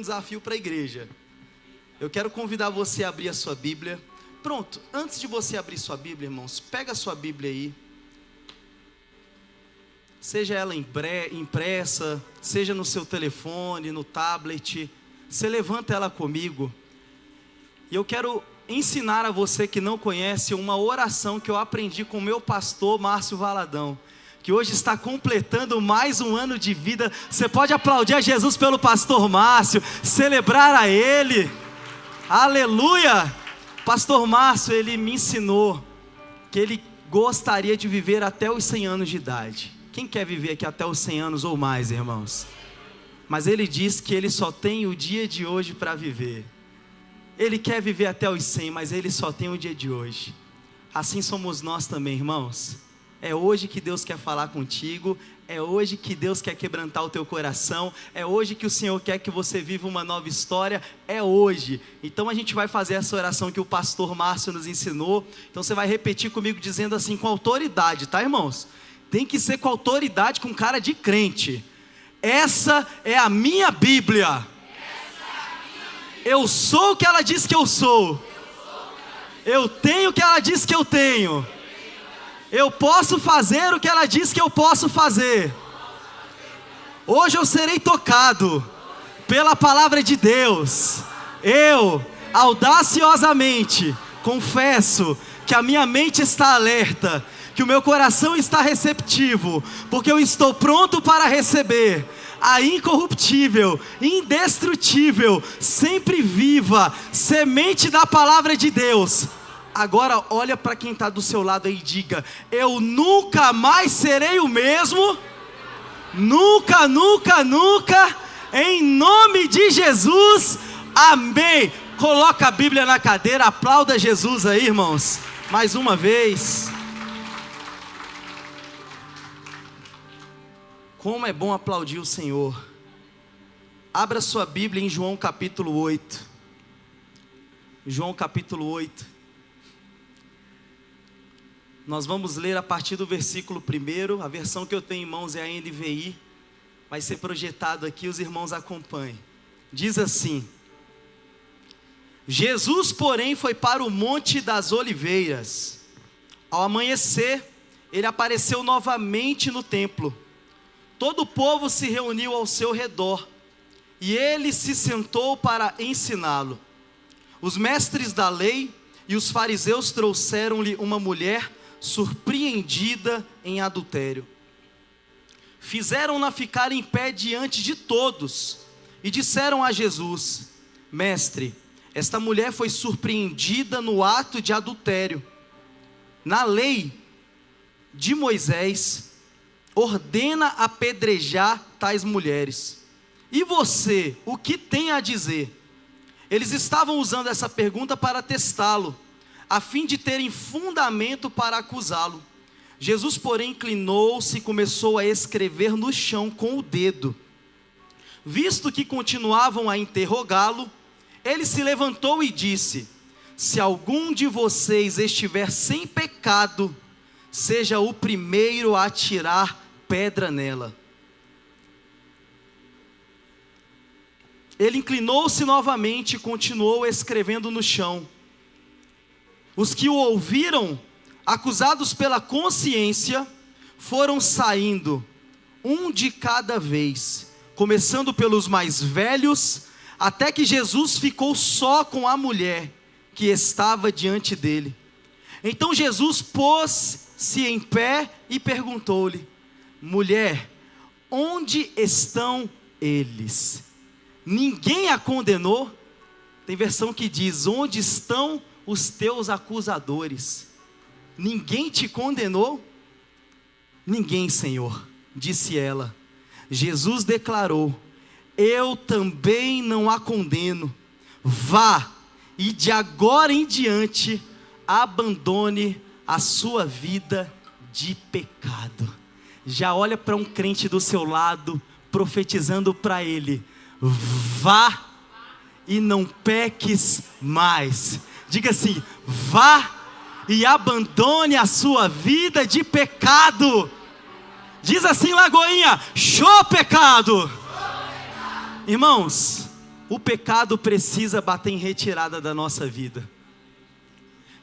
desafio para a igreja. Eu quero convidar você a abrir a sua Bíblia. Pronto, antes de você abrir sua Bíblia, irmãos, pega a sua Bíblia aí. Seja ela impressa, seja no seu telefone, no tablet. Você levanta ela comigo. E eu quero ensinar a você que não conhece uma oração que eu aprendi com o meu pastor Márcio Valadão, que hoje está completando mais um ano de vida. Você pode aplaudir a Jesus pelo pastor Márcio, celebrar a ele. Aleluia! Pastor Márcio, ele me ensinou que ele gostaria de viver até os 100 anos de idade. Quem quer viver aqui até os 100 anos ou mais, irmãos? Mas ele diz que ele só tem o dia de hoje para viver. Ele quer viver até os 100, mas ele só tem o dia de hoje. Assim somos nós também, irmãos. É hoje que Deus quer falar contigo. É hoje que Deus quer quebrantar o teu coração. É hoje que o Senhor quer que você viva uma nova história. É hoje. Então a gente vai fazer essa oração que o pastor Márcio nos ensinou. Então você vai repetir comigo dizendo assim, com autoridade, tá, irmãos? Tem que ser com autoridade, com cara de crente. Essa é a minha Bíblia. Eu sou o que ela diz que eu sou. Eu tenho o que ela diz que eu tenho. Eu posso fazer o que ela diz que eu posso fazer. Hoje eu serei tocado pela palavra de Deus. Eu, audaciosamente, confesso que a minha mente está alerta, que o meu coração está receptivo, porque eu estou pronto para receber a incorruptível, indestrutível, sempre viva semente da palavra de Deus. Agora olha para quem está do seu lado aí e diga: eu nunca mais serei o mesmo. Nunca, nunca, nunca. Em nome de Jesus, amém. Coloca a Bíblia na cadeira, aplauda Jesus aí, irmãos, mais uma vez. Como é bom aplaudir o Senhor. Abra sua Bíblia em João capítulo 8. João capítulo 8. Nós vamos ler a partir do versículo 1. A versão que eu tenho em mãos é a NVI. Vai ser projetado aqui, os irmãos acompanhem. Diz assim: Jesus, porém, foi para o Monte das Oliveiras. Ao amanhecer, ele apareceu novamente no templo. Todo o povo se reuniu ao seu redor, e ele se sentou para ensiná-lo. Os mestres da lei e os fariseus trouxeram-lhe uma mulher surpreendida em adultério. Fizeram-na ficar em pé diante de todos, e disseram a Jesus: Mestre, esta mulher foi surpreendida no ato de adultério. Na lei de Moisés, ordena apedrejar tais mulheres. E você, o que tem a dizer? Eles estavam usando essa pergunta para testá-lo, a fim de terem fundamento para acusá-lo. Jesus, porém, inclinou-se e começou a escrever no chão com o dedo. Visto que continuavam a interrogá-lo, ele se levantou e disse: Se algum de vocês estiver sem pecado, seja o primeiro a atirar pedra nela. Ele inclinou-se novamente e continuou escrevendo no chão. Os que o ouviram, acusados pela consciência, foram saindo, um de cada vez, começando pelos mais velhos, até que Jesus ficou só com a mulher que estava diante dele. Então Jesus pôs-se em pé e perguntou-lhe: Mulher, onde estão eles? Ninguém a condenou? Tem versão que diz: onde estão os teus acusadores? Ninguém te condenou? Ninguém, Senhor, disse ela. Jesus declarou: eu também não a condeno. Vá, e de agora em diante abandone a sua vida de pecado. Já olha para um crente do seu lado, profetizando para ele: vá e não peques mais. Diga assim: vá e abandone a sua vida de pecado. Diz assim, Lagoinha: show pecado. Irmãos, o pecado precisa bater em retirada da nossa vida.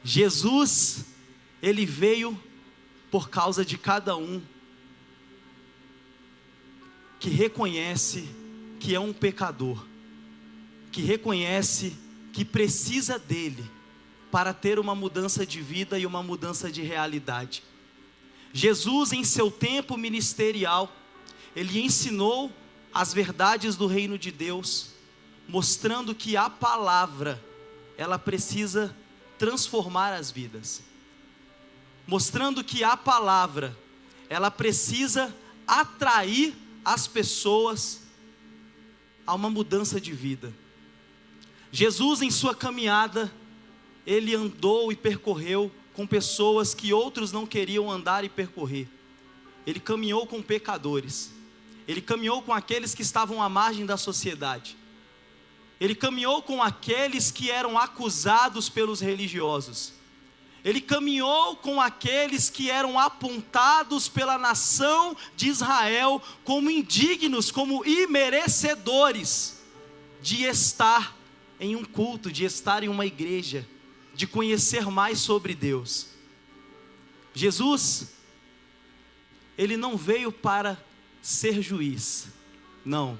Jesus, Ele veio por causa de cada um que reconhece que é um pecador, que reconhece que precisa dele para ter uma mudança de vida e uma mudança de realidade. Jesus, em seu tempo ministerial, Ele ensinou as verdades do reino de Deus, mostrando que a palavra, ela precisa transformar as vidas, mostrando que a palavra, ela precisa atrair as pessoas a uma mudança de vida. Jesus, em sua caminhada, Ele andou e percorreu com pessoas que outros não queriam andar e percorrer. Ele caminhou com pecadores, Ele caminhou com aqueles que estavam à margem da sociedade, Ele caminhou com aqueles que eram acusados pelos religiosos, Ele caminhou com aqueles que eram apontados pela nação de Israel como indignos, como imerecedores de estar em um culto, de estar em uma igreja, de conhecer mais sobre Deus. Jesus, Ele não veio para ser juiz, não.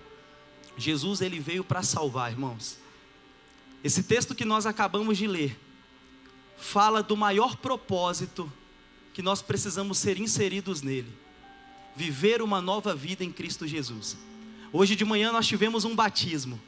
Jesus, Ele veio para salvar, irmãos. Esse texto que nós acabamos de ler fala do maior propósito que nós precisamos ser inseridos nele: viver uma nova vida em Cristo Jesus. Hoje de manhã nós tivemos um batismo,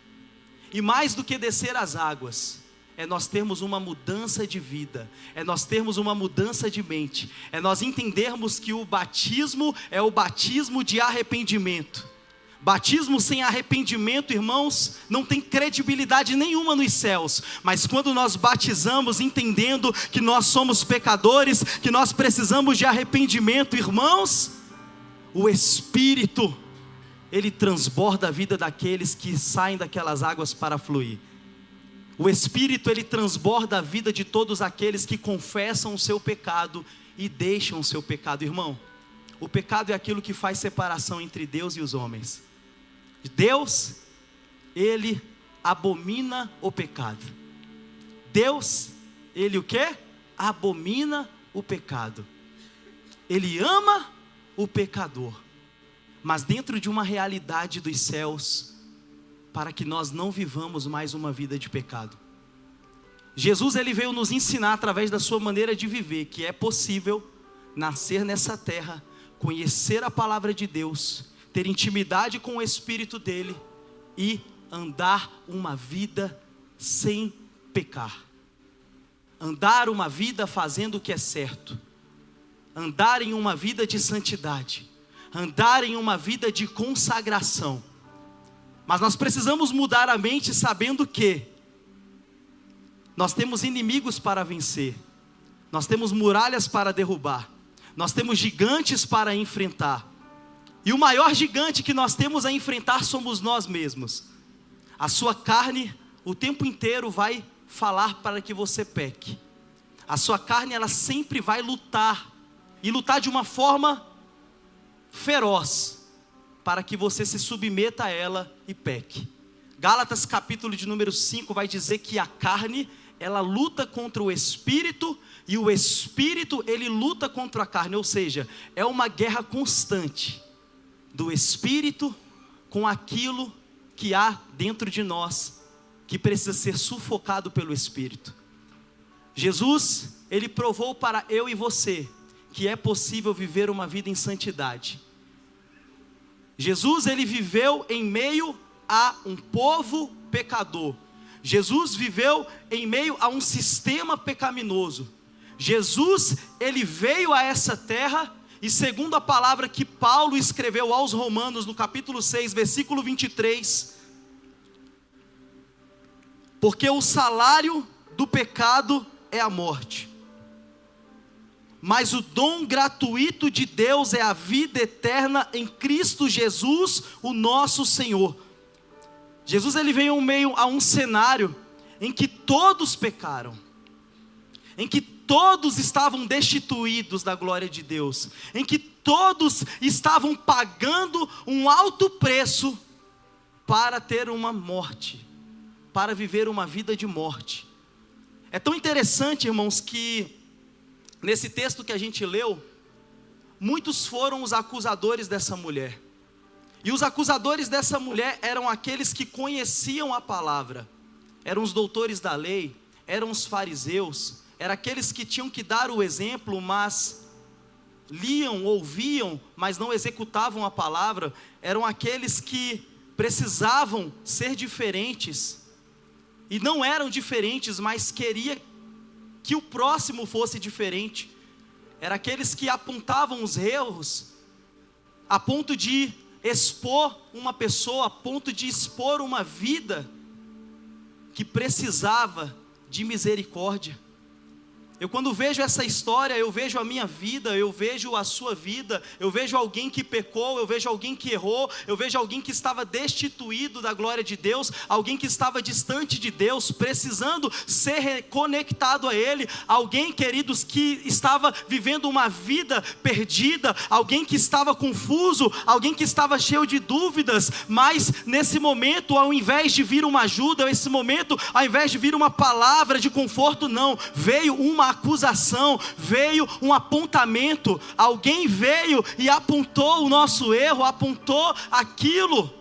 e mais do que descer as águas, é nós termos uma mudança de vida, é nós termos uma mudança de mente, é nós entendermos que o batismo é o batismo de arrependimento. Batismo sem arrependimento, irmãos, não tem credibilidade nenhuma nos céus. Mas quando nós batizamos, entendendo que nós somos pecadores, que nós precisamos de arrependimento, irmãos, o Espírito, Ele transborda a vida daqueles que saem daquelas águas para fluir. O Espírito, Ele transborda a vida de todos aqueles que confessam o seu pecado e deixam o seu pecado. Irmão, o pecado é aquilo que faz separação entre Deus e os homens. Deus, Ele abomina o pecado. Deus, Ele o quê? Abomina o pecado. Ele ama o pecador, mas dentro de uma realidade dos céus, para que nós não vivamos mais uma vida de pecado. Jesus, Ele veio nos ensinar através da sua maneira de viver, que é possível nascer nessa terra, conhecer a palavra de Deus, ter intimidade com o Espírito dEle e andar uma vida sem pecar. Andar uma vida fazendo o que é certo. Andar em uma vida de santidade. Andar em uma vida de consagração. Mas nós precisamos mudar a mente sabendo que nós temos inimigos para vencer. Nós temos muralhas para derrubar. Nós temos gigantes para enfrentar. E o maior gigante que nós temos a enfrentar somos nós mesmos. A sua carne o tempo inteiro vai falar para que você peque. A sua carne, ela sempre vai lutar. E lutar de uma forma feroz, para que você se submeta a ela e peque. Gálatas capítulo de número 5 vai dizer que a carne, ela luta contra o Espírito, e o Espírito, ele luta contra a carne. Ou seja, é uma guerra constante do Espírito com aquilo que há dentro de nós, que precisa ser sufocado pelo Espírito. Jesus, Ele provou para eu e você que é possível viver uma vida em santidade. Jesus, Ele viveu em meio a um povo pecador. Jesus viveu em meio a um sistema pecaminoso. Jesus, Ele veio a essa terra, e segundo a palavra que Paulo escreveu aos Romanos, no capítulo 6, versículo 23, porque o salário do pecado é a morte, mas o dom gratuito de Deus é a vida eterna em Cristo Jesus, o nosso Senhor. Jesus, Ele veio em meio a um cenário em que todos pecaram, em que todos estavam destituídos da glória de Deus, em que todos estavam pagando um alto preço para ter uma morte, para viver uma vida de morte. É tão interessante, irmãos, que nesse texto que a gente leu, muitos foram os acusadores dessa mulher. E os acusadores dessa mulher eram aqueles que conheciam a palavra. Eram os doutores da lei, eram os fariseus, eram aqueles que tinham que dar o exemplo, mas liam, ouviam, mas não executavam a palavra. Eram aqueles que precisavam ser diferentes, e não eram diferentes, mas queria que o próximo fosse diferente. Eram aqueles que apontavam os erros, a ponto de expor uma pessoa, a ponto de expor uma vida que precisava de misericórdia. Eu, quando vejo essa história, eu vejo a minha vida, eu vejo a sua vida, eu vejo alguém que pecou, eu vejo alguém que errou, eu vejo alguém que estava destituído da glória de Deus, alguém que estava distante de Deus, precisando ser reconectado a Ele, alguém, queridos, que estava vivendo uma vida perdida, alguém que estava confuso, alguém que estava cheio de dúvidas, mas nesse momento, ao invés de vir uma ajuda, nesse momento, ao invés de vir uma palavra de conforto, não, veio uma acusação, veio um apontamento. Alguém veio e apontou o nosso erro, apontou aquilo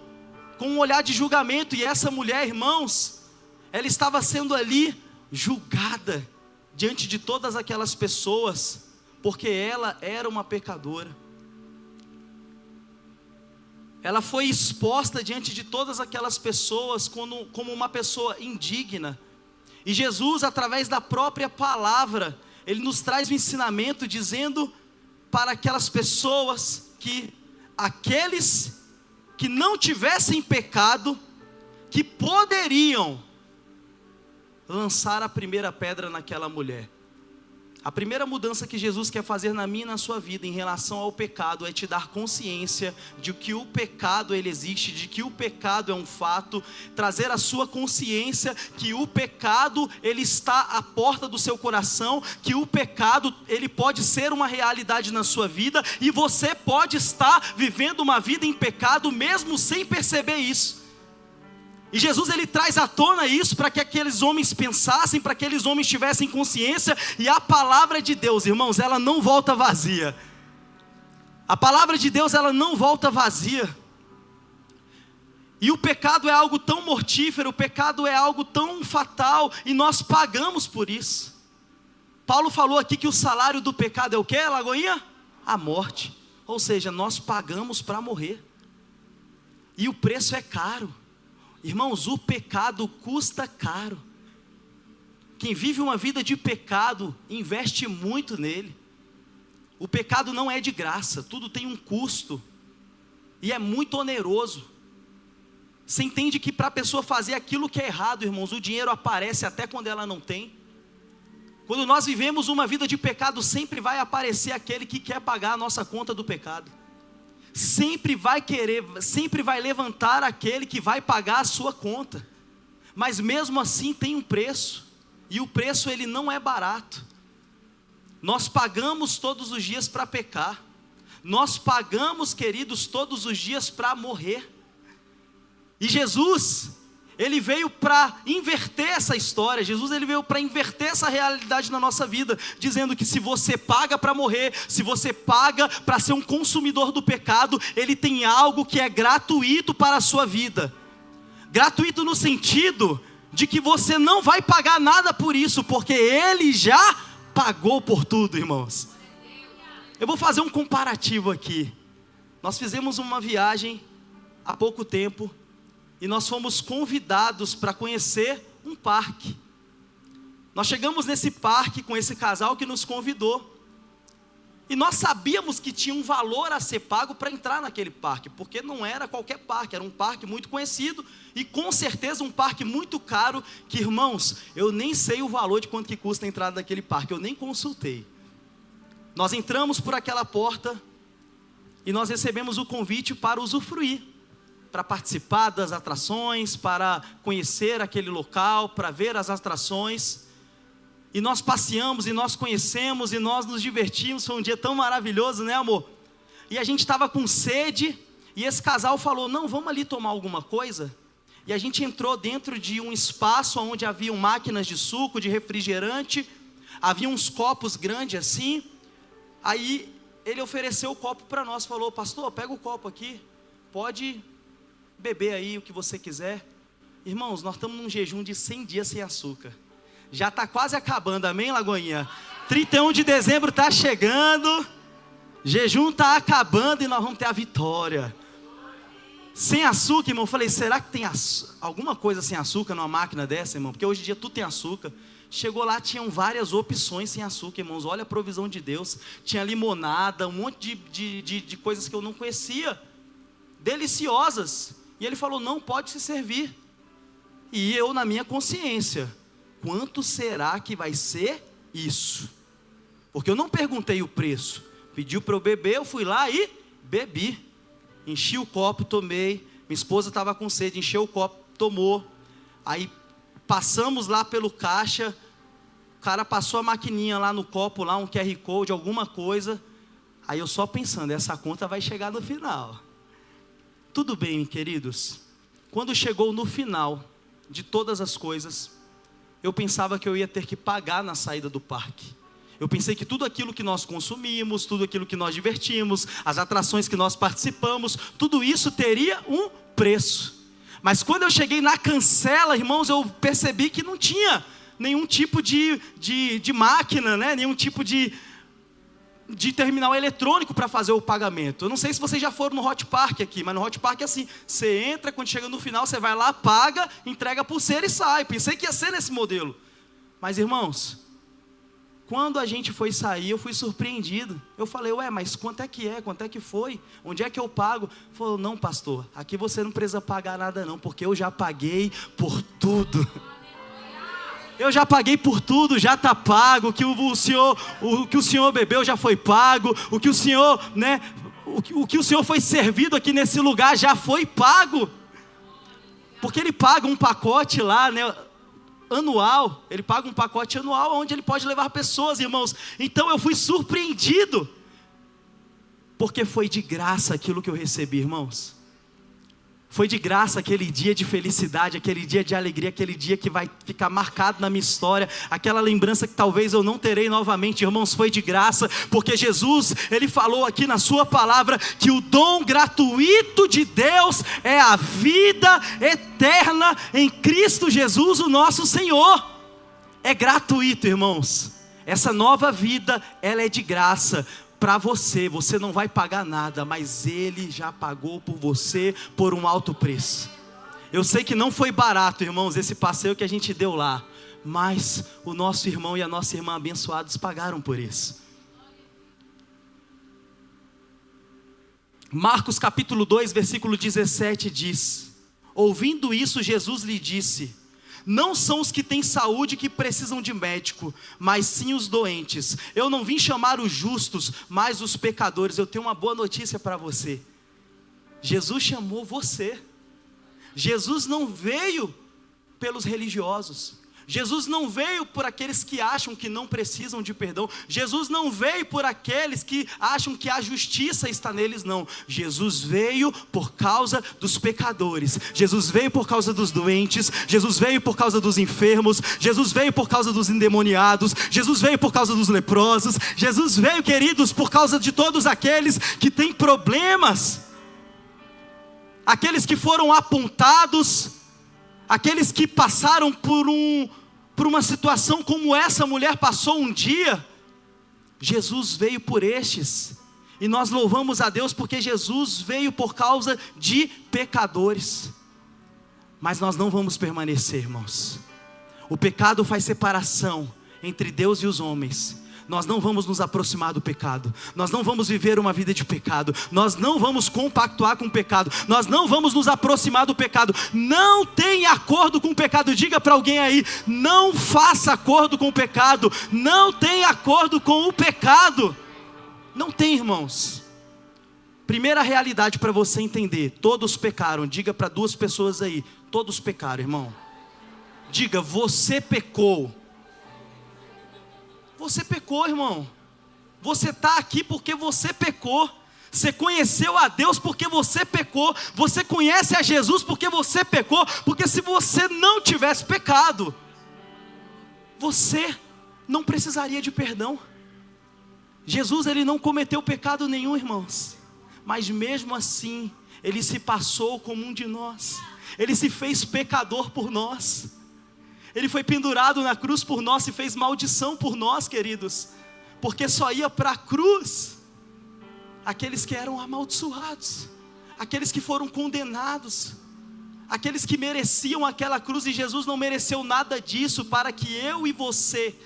com um olhar de julgamento. E essa mulher, irmãos, ela estava sendo ali julgada diante de todas aquelas pessoas, porque ela era uma pecadora. Ela foi exposta diante de todas aquelas pessoas como uma pessoa indigna. E Jesus, através da própria palavra, Ele nos traz um ensinamento dizendo para aquelas pessoas que aqueles que não tivessem pecado, que poderiam lançar a primeira pedra naquela mulher. A primeira mudança que Jesus quer fazer na minha e na sua vida em relação ao pecado é te dar consciência de que o pecado ele existe, de que o pecado é um fato, trazer a sua consciência que o pecado ele está à porta do seu coração, que o pecado ele pode ser uma realidade na sua vida e você pode estar vivendo uma vida em pecado mesmo sem perceber isso. E Jesus ele traz à tona isso para que aqueles homens pensassem, para que aqueles homens tivessem consciência. E a palavra de Deus, irmãos, ela não volta vazia. A palavra de Deus ela não volta vazia. E o pecado é algo tão mortífero, o pecado é algo tão fatal, e nós pagamos por isso. Paulo falou aqui que o salário do pecado é o quê, Lagoinha? A morte. Ou seja, nós pagamos para morrer. E o preço é caro. Irmãos, o pecado custa caro. Quem vive uma vida de pecado, investe muito nele. O pecado não é de graça, tudo tem um custo. E é muito oneroso. Você entende que para a pessoa fazer aquilo que é errado, irmãos, o dinheiro aparece até quando ela não tem. Quando nós vivemos uma vida de pecado, sempre vai aparecer aquele que quer pagar a nossa conta do pecado. Sempre vai levantar aquele que vai pagar a sua conta. Mas mesmo assim tem um preço. E o preço ele não é barato. Nós pagamos todos os dias para pecar. Nós pagamos, queridos, todos os dias para morrer. E Jesus, Ele veio para inverter essa história. Jesus ele veio para inverter essa realidade na nossa vida, dizendo que se você paga para morrer, se você paga para ser um consumidor do pecado, Ele tem algo que é gratuito para a sua vida. Gratuito no sentido de que você não vai pagar nada por isso, porque Ele já pagou por tudo, irmãos. Eu vou fazer um comparativo aqui. Nós fizemos uma viagem há pouco tempo, e nós fomos convidados para conhecer um parque. Nós chegamos nesse parque com esse casal que nos convidou. E nós sabíamos que tinha um valor a ser pago para entrar naquele parque. Porque não era qualquer parque, era um parque muito conhecido. E com certeza um parque muito caro. Que, irmãos, eu nem sei o valor de quanto que custa a entrada naquele parque. Eu nem consultei. Nós entramos por aquela porta e nós recebemos o convite para usufruir, para participar das atrações, para conhecer aquele local, para ver as atrações. E nós passeamos, e nós conhecemos, e nós nos divertimos. Foi um dia tão maravilhoso, né, amor? E a gente estava com sede, e esse casal falou, não, vamos ali tomar alguma coisa? E a gente entrou dentro de um espaço onde haviam máquinas de suco, de refrigerante, havia uns copos grandes assim. Aí ele ofereceu o copo para nós, falou: pastor, pega o copo aqui, pode beber aí o que você quiser. Irmãos, nós estamos num jejum de 100 dias sem açúcar. Já está quase acabando, amém, Lagoinha? 31 de dezembro está chegando, jejum está acabando e nós vamos ter a vitória. Sem açúcar, irmão, eu falei: será que tem alguma coisa sem açúcar numa máquina dessa, irmão? Porque hoje em dia tudo tem açúcar. Chegou lá, tinham várias opções sem açúcar, irmãos. Olha a provisão de Deus. Tinha limonada, um monte de coisas que eu não conhecia, deliciosas. E ele falou: não, pode se servir. E eu, na minha consciência, quanto será que vai ser isso? Porque eu não perguntei o preço. Pediu para eu beber, eu fui lá e bebi. Enchi o copo, tomei. Minha esposa estava com sede, encheu o copo, tomou. Aí passamos lá pelo caixa, o cara passou a maquininha lá no copo, lá um QR Code, alguma coisa. Aí eu só pensando, essa conta vai chegar no final. Tudo bem, queridos. Quando chegou no final de todas as coisas, eu pensava que eu ia ter que pagar na saída do parque. Eu pensei que tudo aquilo que nós consumimos, tudo aquilo que nós divertimos, as atrações que nós participamos, tudo isso teria um preço. Mas quando eu cheguei na cancela, irmãos, eu percebi que não tinha nenhum tipo de máquina, né? Nenhum tipo de terminal eletrônico para fazer o pagamento. Eu não sei se vocês já foram no Hot Park aqui, mas no Hot Park é assim: você entra, quando chega no final, você vai lá, paga, entrega a pulseira e sai. Pensei que ia ser nesse modelo. Mas, irmãos, quando a gente foi sair, eu fui surpreendido. Eu falei: ué, mas quanto é que é? Quanto é que foi? Onde é que eu pago? Ele falou: não, pastor, aqui você não precisa pagar nada não, porque eu já paguei por tudo. Eu já paguei por tudo, já está pago. O que o senhor bebeu já foi pago. O que o senhor, né, o que o senhor foi servido aqui nesse lugar já foi pago. Porque ele paga um pacote lá, né, anual. Ele paga um pacote anual onde ele pode levar pessoas, irmãos. Então eu fui surpreendido, porque foi de graça aquilo que eu recebi, irmãos. Foi de graça aquele dia de felicidade, aquele dia de alegria, aquele dia que vai ficar marcado na minha história, aquela lembrança que talvez eu não terei novamente, irmãos. Foi de graça, porque Jesus, Ele falou aqui na sua palavra, que o dom gratuito de Deus é a vida eterna em Cristo Jesus, o nosso Senhor. É gratuito, irmãos. Essa nova vida, ela é de graça. Para você, você não vai pagar nada, mas Ele já pagou por você por um alto preço. Eu sei que não foi barato, irmãos, esse passeio que a gente deu lá, mas o nosso irmão e a nossa irmã abençoados pagaram por isso. Marcos capítulo 2, versículo 17 diz: ouvindo isso, Jesus lhe disse: não são os que têm saúde que precisam de médico, mas sim os doentes. Eu não vim chamar os justos, mas os pecadores. Eu tenho uma boa notícia para você. Jesus chamou você. Jesus não veio pelos religiosos. Jesus não veio por aqueles que acham que não precisam de perdão. Jesus não veio por aqueles que acham que a justiça está neles, não. Jesus veio por causa dos pecadores. Jesus veio por causa dos doentes. Jesus veio por causa dos enfermos. Jesus veio por causa dos endemoniados. Jesus veio por causa dos leprosos. Jesus veio, queridos, por causa de todos aqueles que têm problemas. Aqueles que foram apontados, aqueles que passaram por uma situação como essa mulher passou um dia. Jesus veio por estes. E nós louvamos a Deus porque Jesus veio por causa de pecadores. Mas nós não vamos permanecer, irmãos. O pecado faz separação entre Deus e os homens. Nós não vamos nos aproximar do pecado. Nós não vamos viver uma vida de pecado. Nós não vamos compactuar com o pecado. Nós não vamos nos aproximar do pecado. Não tem acordo com o pecado. Diga para alguém aí: não faça acordo com o pecado. Não tem acordo com o pecado. Não tem, irmãos. Primeira realidade para você entender: todos pecaram. Diga para duas pessoas aí: todos pecaram, irmão. Diga: você pecou. Você pecou, irmão. Você está aqui porque você pecou. Você conheceu a Deus porque você pecou. Você conhece a Jesus porque você pecou. Porque se você não tivesse pecado, você não precisaria de perdão. Jesus, ele não cometeu pecado nenhum, irmãos. Mas mesmo assim, ele se passou como um de nós. Ele se fez pecador por nós. Ele foi pendurado na cruz por nós e fez maldição por nós, queridos. Porque só ia para a cruz aqueles que eram amaldiçoados, aqueles que foram condenados, aqueles que mereciam aquela cruz, e Jesus não mereceu nada disso, para que eu e você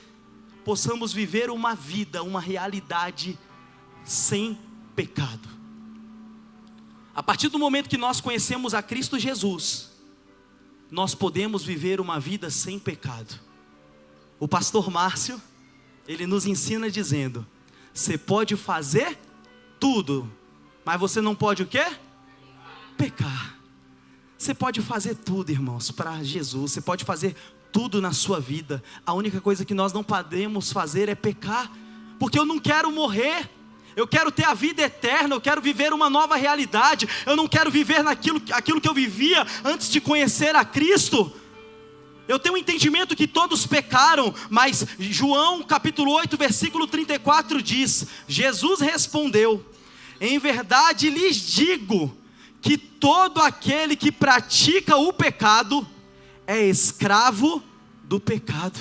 possamos viver uma vida, uma realidade sem pecado. A partir do momento que nós conhecemos a Cristo Jesus, nós podemos viver uma vida sem pecado. O pastor Márcio, ele nos ensina dizendo: você pode fazer tudo, mas você não pode o quê? Pecar. Você pode fazer tudo, irmãos, para Jesus. Você pode fazer tudo na sua vida. A única coisa que nós não podemos fazer é pecar. Porque eu não quero morrer. Eu quero ter a vida eterna. Eu quero viver uma nova realidade. Eu não quero viver aquilo que eu vivia antes de conhecer a Cristo. Eu tenho um entendimento que todos pecaram, mas João capítulo 8, versículo 34 diz: Jesus respondeu: em verdade lhes digo, que todo aquele que pratica o pecado é escravo do pecado.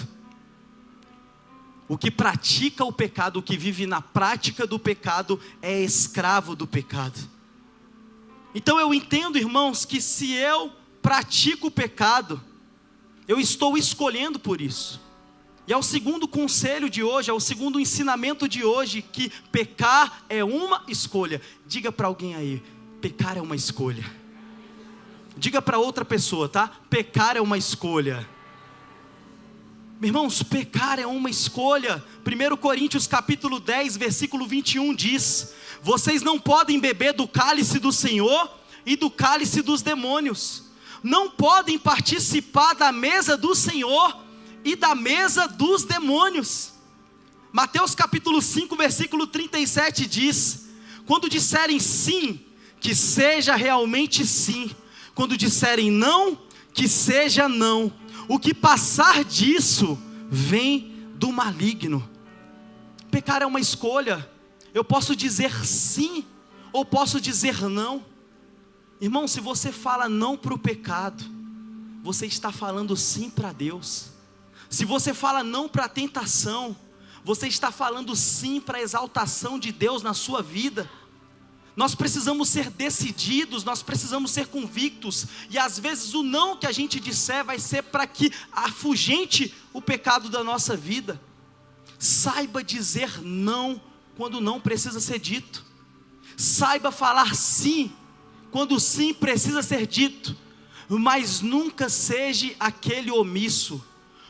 O que pratica o pecado, o que vive na prática do pecado, é escravo do pecado. Então eu entendo, irmãos, que se eu pratico o pecado, eu estou escolhendo por isso. E é o segundo conselho de hoje, é o segundo ensinamento de hoje, que pecar é uma escolha. Diga para alguém aí: pecar é uma escolha. Diga para outra pessoa, tá? Pecar é uma escolha. Irmãos, pecar é uma escolha. 1 Coríntios capítulo 10, versículo 21 diz: vocês não podem beber do cálice do Senhor e do cálice dos demônios. Não podem participar da mesa do Senhor e da mesa dos demônios. Mateus capítulo 5, versículo 37 diz: quando disserem sim, que seja realmente sim. Quando disserem não, que seja não. O que passar disso vem do maligno. Pecar é uma escolha. Eu posso dizer sim ou posso dizer não. Irmão, se você fala não para o pecado, você está falando sim para Deus. Se você fala não para a tentação, você está falando sim para a exaltação de Deus na sua vida. Nós precisamos ser decididos, nós precisamos ser convictos. E às vezes o não que a gente disser vai ser para que afugente o pecado da nossa vida. Saiba dizer não quando não precisa ser dito. Saiba falar sim quando sim precisa ser dito. Mas nunca seja aquele omisso.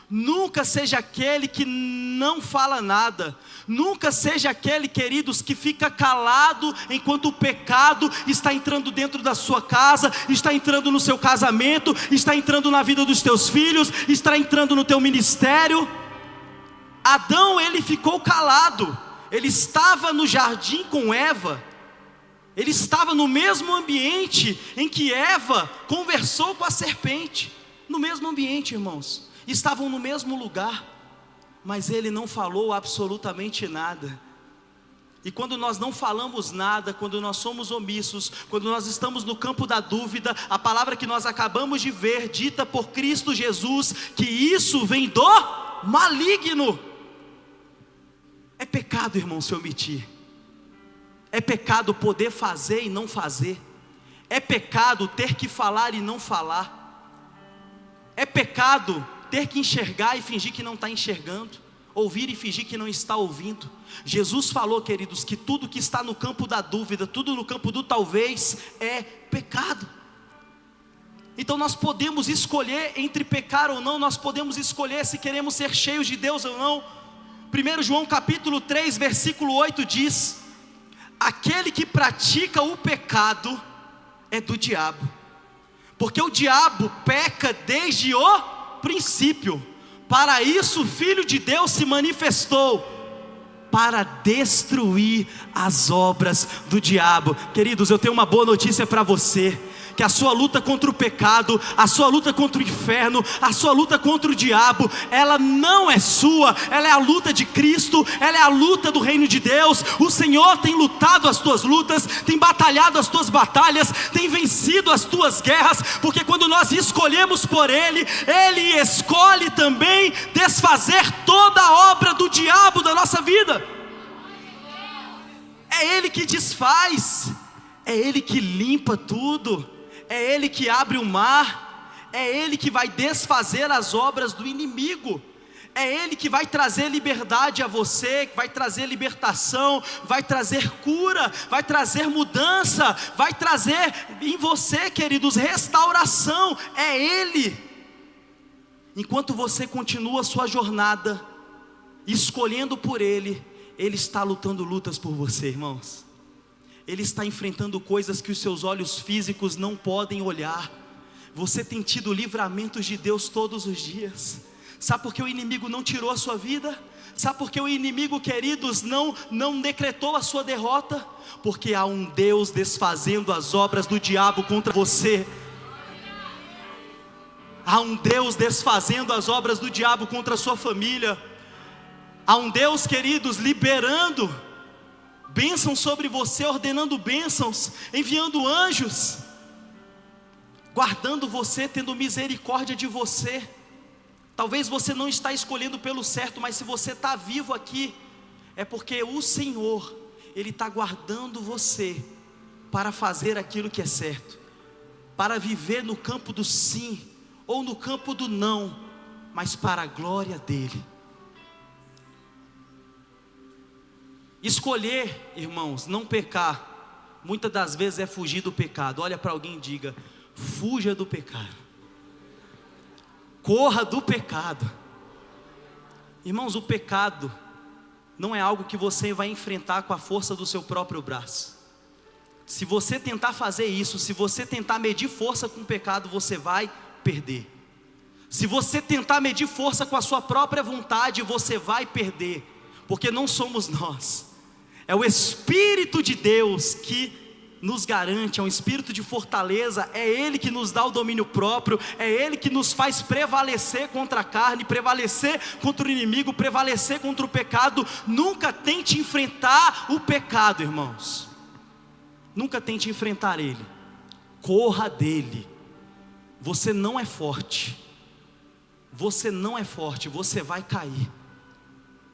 Nunca seja aquele que não fala nada. Nunca seja aquele, queridos, que fica calado enquanto o pecado está entrando dentro da sua casa, está entrando no seu casamento, está entrando na vida dos teus filhos, está entrando no teu ministério. Adão, ele ficou calado. Ele estava no jardim com Eva. Ele estava no mesmo ambiente em que Eva conversou com a serpente. No mesmo ambiente, irmãos. Estavam no mesmo lugar, mas ele não falou absolutamente nada. E quando nós não falamos nada, quando nós somos omissos, quando nós estamos no campo da dúvida, a palavra que nós acabamos de ver, dita por Cristo Jesus, que isso vem do maligno. É pecado, irmão, se omitir. É pecado poder fazer e não fazer. É pecado ter que falar e não falar. É pecado ter que enxergar e fingir que não está enxergando, ouvir e fingir que não está ouvindo. Jesus falou, queridos, que tudo que está no campo da dúvida, tudo no campo do talvez, é pecado. Então nós podemos escolher entre pecar ou não. Nós podemos escolher se queremos ser cheios de Deus ou não. 1 João capítulo 3, versículo 8 diz: aquele que pratica o pecado é do diabo, porque o diabo peca desde o princípio. Para isso o Filho de Deus se manifestou, para destruir as obras do diabo. Queridos, eu tenho uma boa notícia para você: que a sua luta contra o pecado, a sua luta contra o inferno, a sua luta contra o diabo, ela não é sua, ela é a luta de Cristo, ela é a luta do reino de Deus. O Senhor tem lutado as tuas lutas, tem batalhado as tuas batalhas, tem vencido as tuas guerras, porque quando nós escolhemos por Ele, Ele escolhe também desfazer toda a obra do diabo da nossa vida. É Ele que desfaz, é Ele que limpa tudo, é Ele que abre o mar, é Ele que vai desfazer as obras do inimigo, é Ele que vai trazer liberdade a você, que vai trazer libertação, vai trazer cura, vai trazer mudança, vai trazer em você, queridos, restauração. É Ele. Enquanto você continua a sua jornada escolhendo por Ele, Ele está lutando lutas por você, irmãos. Ele está enfrentando coisas que os seus olhos físicos não podem olhar. Você tem tido livramentos de Deus todos os dias. Sabe por que o inimigo não tirou a sua vida? Sabe por que o inimigo, queridos, não decretou a sua derrota? Porque há um Deus desfazendo as obras do diabo contra você. Há um Deus desfazendo as obras do diabo contra a sua família. Há um Deus, queridos, liberando bênçãos sobre você, ordenando bênçãos, enviando anjos, guardando você, tendo misericórdia de você. Talvez você não está escolhendo pelo certo, mas se você está vivo aqui, é porque o Senhor, Ele está guardando você, para fazer aquilo que é certo, para viver no campo do sim, ou no campo do não, mas para a glória dEle. Escolher, irmãos, não pecar, muitas das vezes é fugir do pecado. Olha para alguém e diga: fuja do pecado, corra do pecado. Irmãos, o pecado não é algo que você vai enfrentar com a força do seu próprio braço. Se você tentar fazer isso, se você tentar medir força com o pecado, você vai perder. Se você tentar medir força com a sua própria vontade, você vai perder, porque não somos nós, é o Espírito de Deus que nos garante, é um espírito de fortaleza, é Ele que nos dá o domínio próprio, é Ele que nos faz prevalecer contra a carne, prevalecer contra o inimigo, prevalecer contra o pecado. Nunca tente enfrentar o pecado, irmãos, nunca tente enfrentar ele, corra dele. Você não é forte, você não é forte, você vai cair.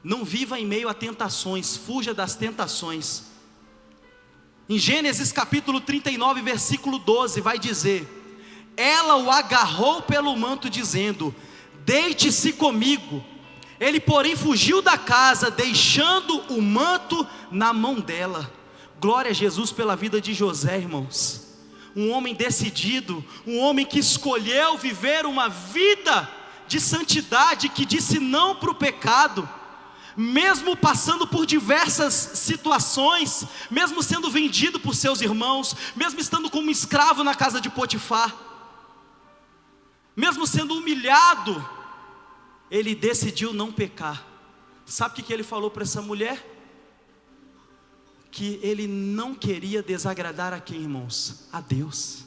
Não viva em meio a tentações, fuja das tentações. Em Gênesis capítulo 39, versículo 12, vai dizer: ela o agarrou pelo manto, dizendo: deite-se comigo. Ele, porém, fugiu da casa, deixando o manto na mão dela. Glória a Jesus pela vida de José, irmãos. Um homem decidido, um homem que escolheu viver uma vida de santidade, que disse não para o pecado. Mesmo passando por diversas situações, mesmo sendo vendido por seus irmãos, mesmo estando como escravo na casa de Potifar, mesmo sendo humilhado, ele decidiu não pecar. Sabe o que ele falou para essa mulher? Que ele não queria desagradar a quem, irmãos? A Deus.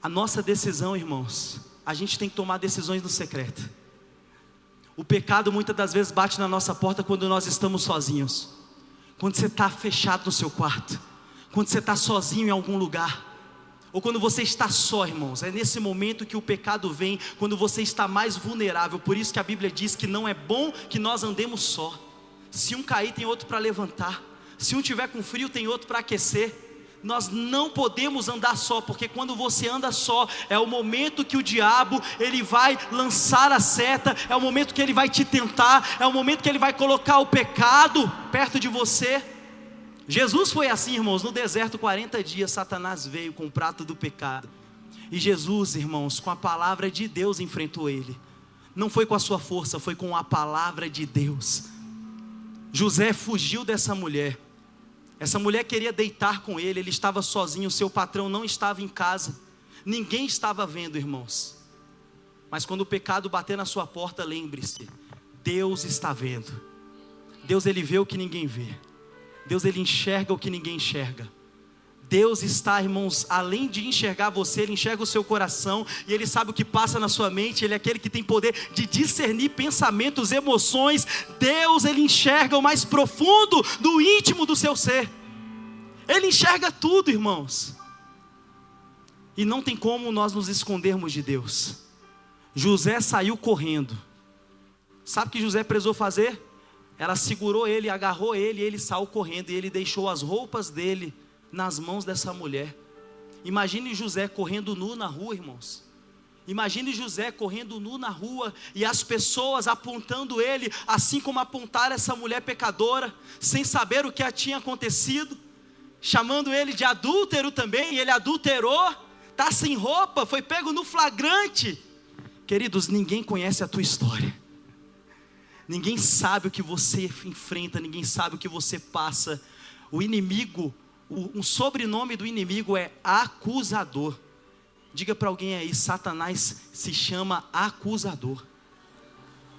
A nossa decisão, irmãos, a gente tem que tomar decisões no secreto. O pecado muitas das vezes bate na nossa porta quando nós estamos sozinhos. Quando você está fechado no seu quarto, quando você está sozinho em algum lugar, ou quando você está só, irmãos. É nesse momento que o pecado vem, quando você está mais vulnerável. Por isso que a Bíblia diz que não é bom que nós andemos só. Se um cair, tem outro para levantar. Se um tiver com frio, tem outro para aquecer. Nós não podemos andar só, porque quando você anda só, é o momento que o diabo, ele vai lançar a seta, é o momento que ele vai te tentar, é o momento que ele vai colocar o pecado perto de você. Jesus foi assim, irmãos, no deserto 40 dias, Satanás veio com o prato do pecado, e Jesus, irmãos, com a palavra de Deus enfrentou ele. Não foi com a sua força, foi com a palavra de Deus. José fugiu dessa mulher. Essa mulher queria deitar com ele, ele estava sozinho, seu patrão não estava em casa, ninguém estava vendo, irmãos. Mas quando o pecado bater na sua porta, lembre-se, Deus está vendo. Deus, Ele vê o que ninguém vê. Deus, Ele enxerga o que ninguém enxerga. Deus está, irmãos, além de enxergar você, Ele enxerga o seu coração, e Ele sabe o que passa na sua mente. Ele é aquele que tem poder de discernir pensamentos, emoções. Deus, Ele enxerga o mais profundo do íntimo do seu ser. Ele enxerga tudo, irmãos. E não tem como nós nos escondermos de Deus. José saiu correndo. Sabe o que José precisou fazer? Ela segurou ele, agarrou ele, e ele saiu correndo, e ele deixou as roupas dele nas mãos dessa mulher. Imagine José correndo nu na rua, irmãos. Imagine José correndo nu na rua, e as pessoas apontando ele, assim como apontaram essa mulher pecadora, sem saber o que tinha acontecido, chamando ele de adúltero também, e ele adulterou, está sem roupa, foi pego no flagrante. Queridos, ninguém conhece a tua história. Ninguém sabe o que você enfrenta, ninguém sabe o que você passa. O inimigo, o sobrenome do inimigo é acusador. Diga para alguém aí, Satanás se chama acusador.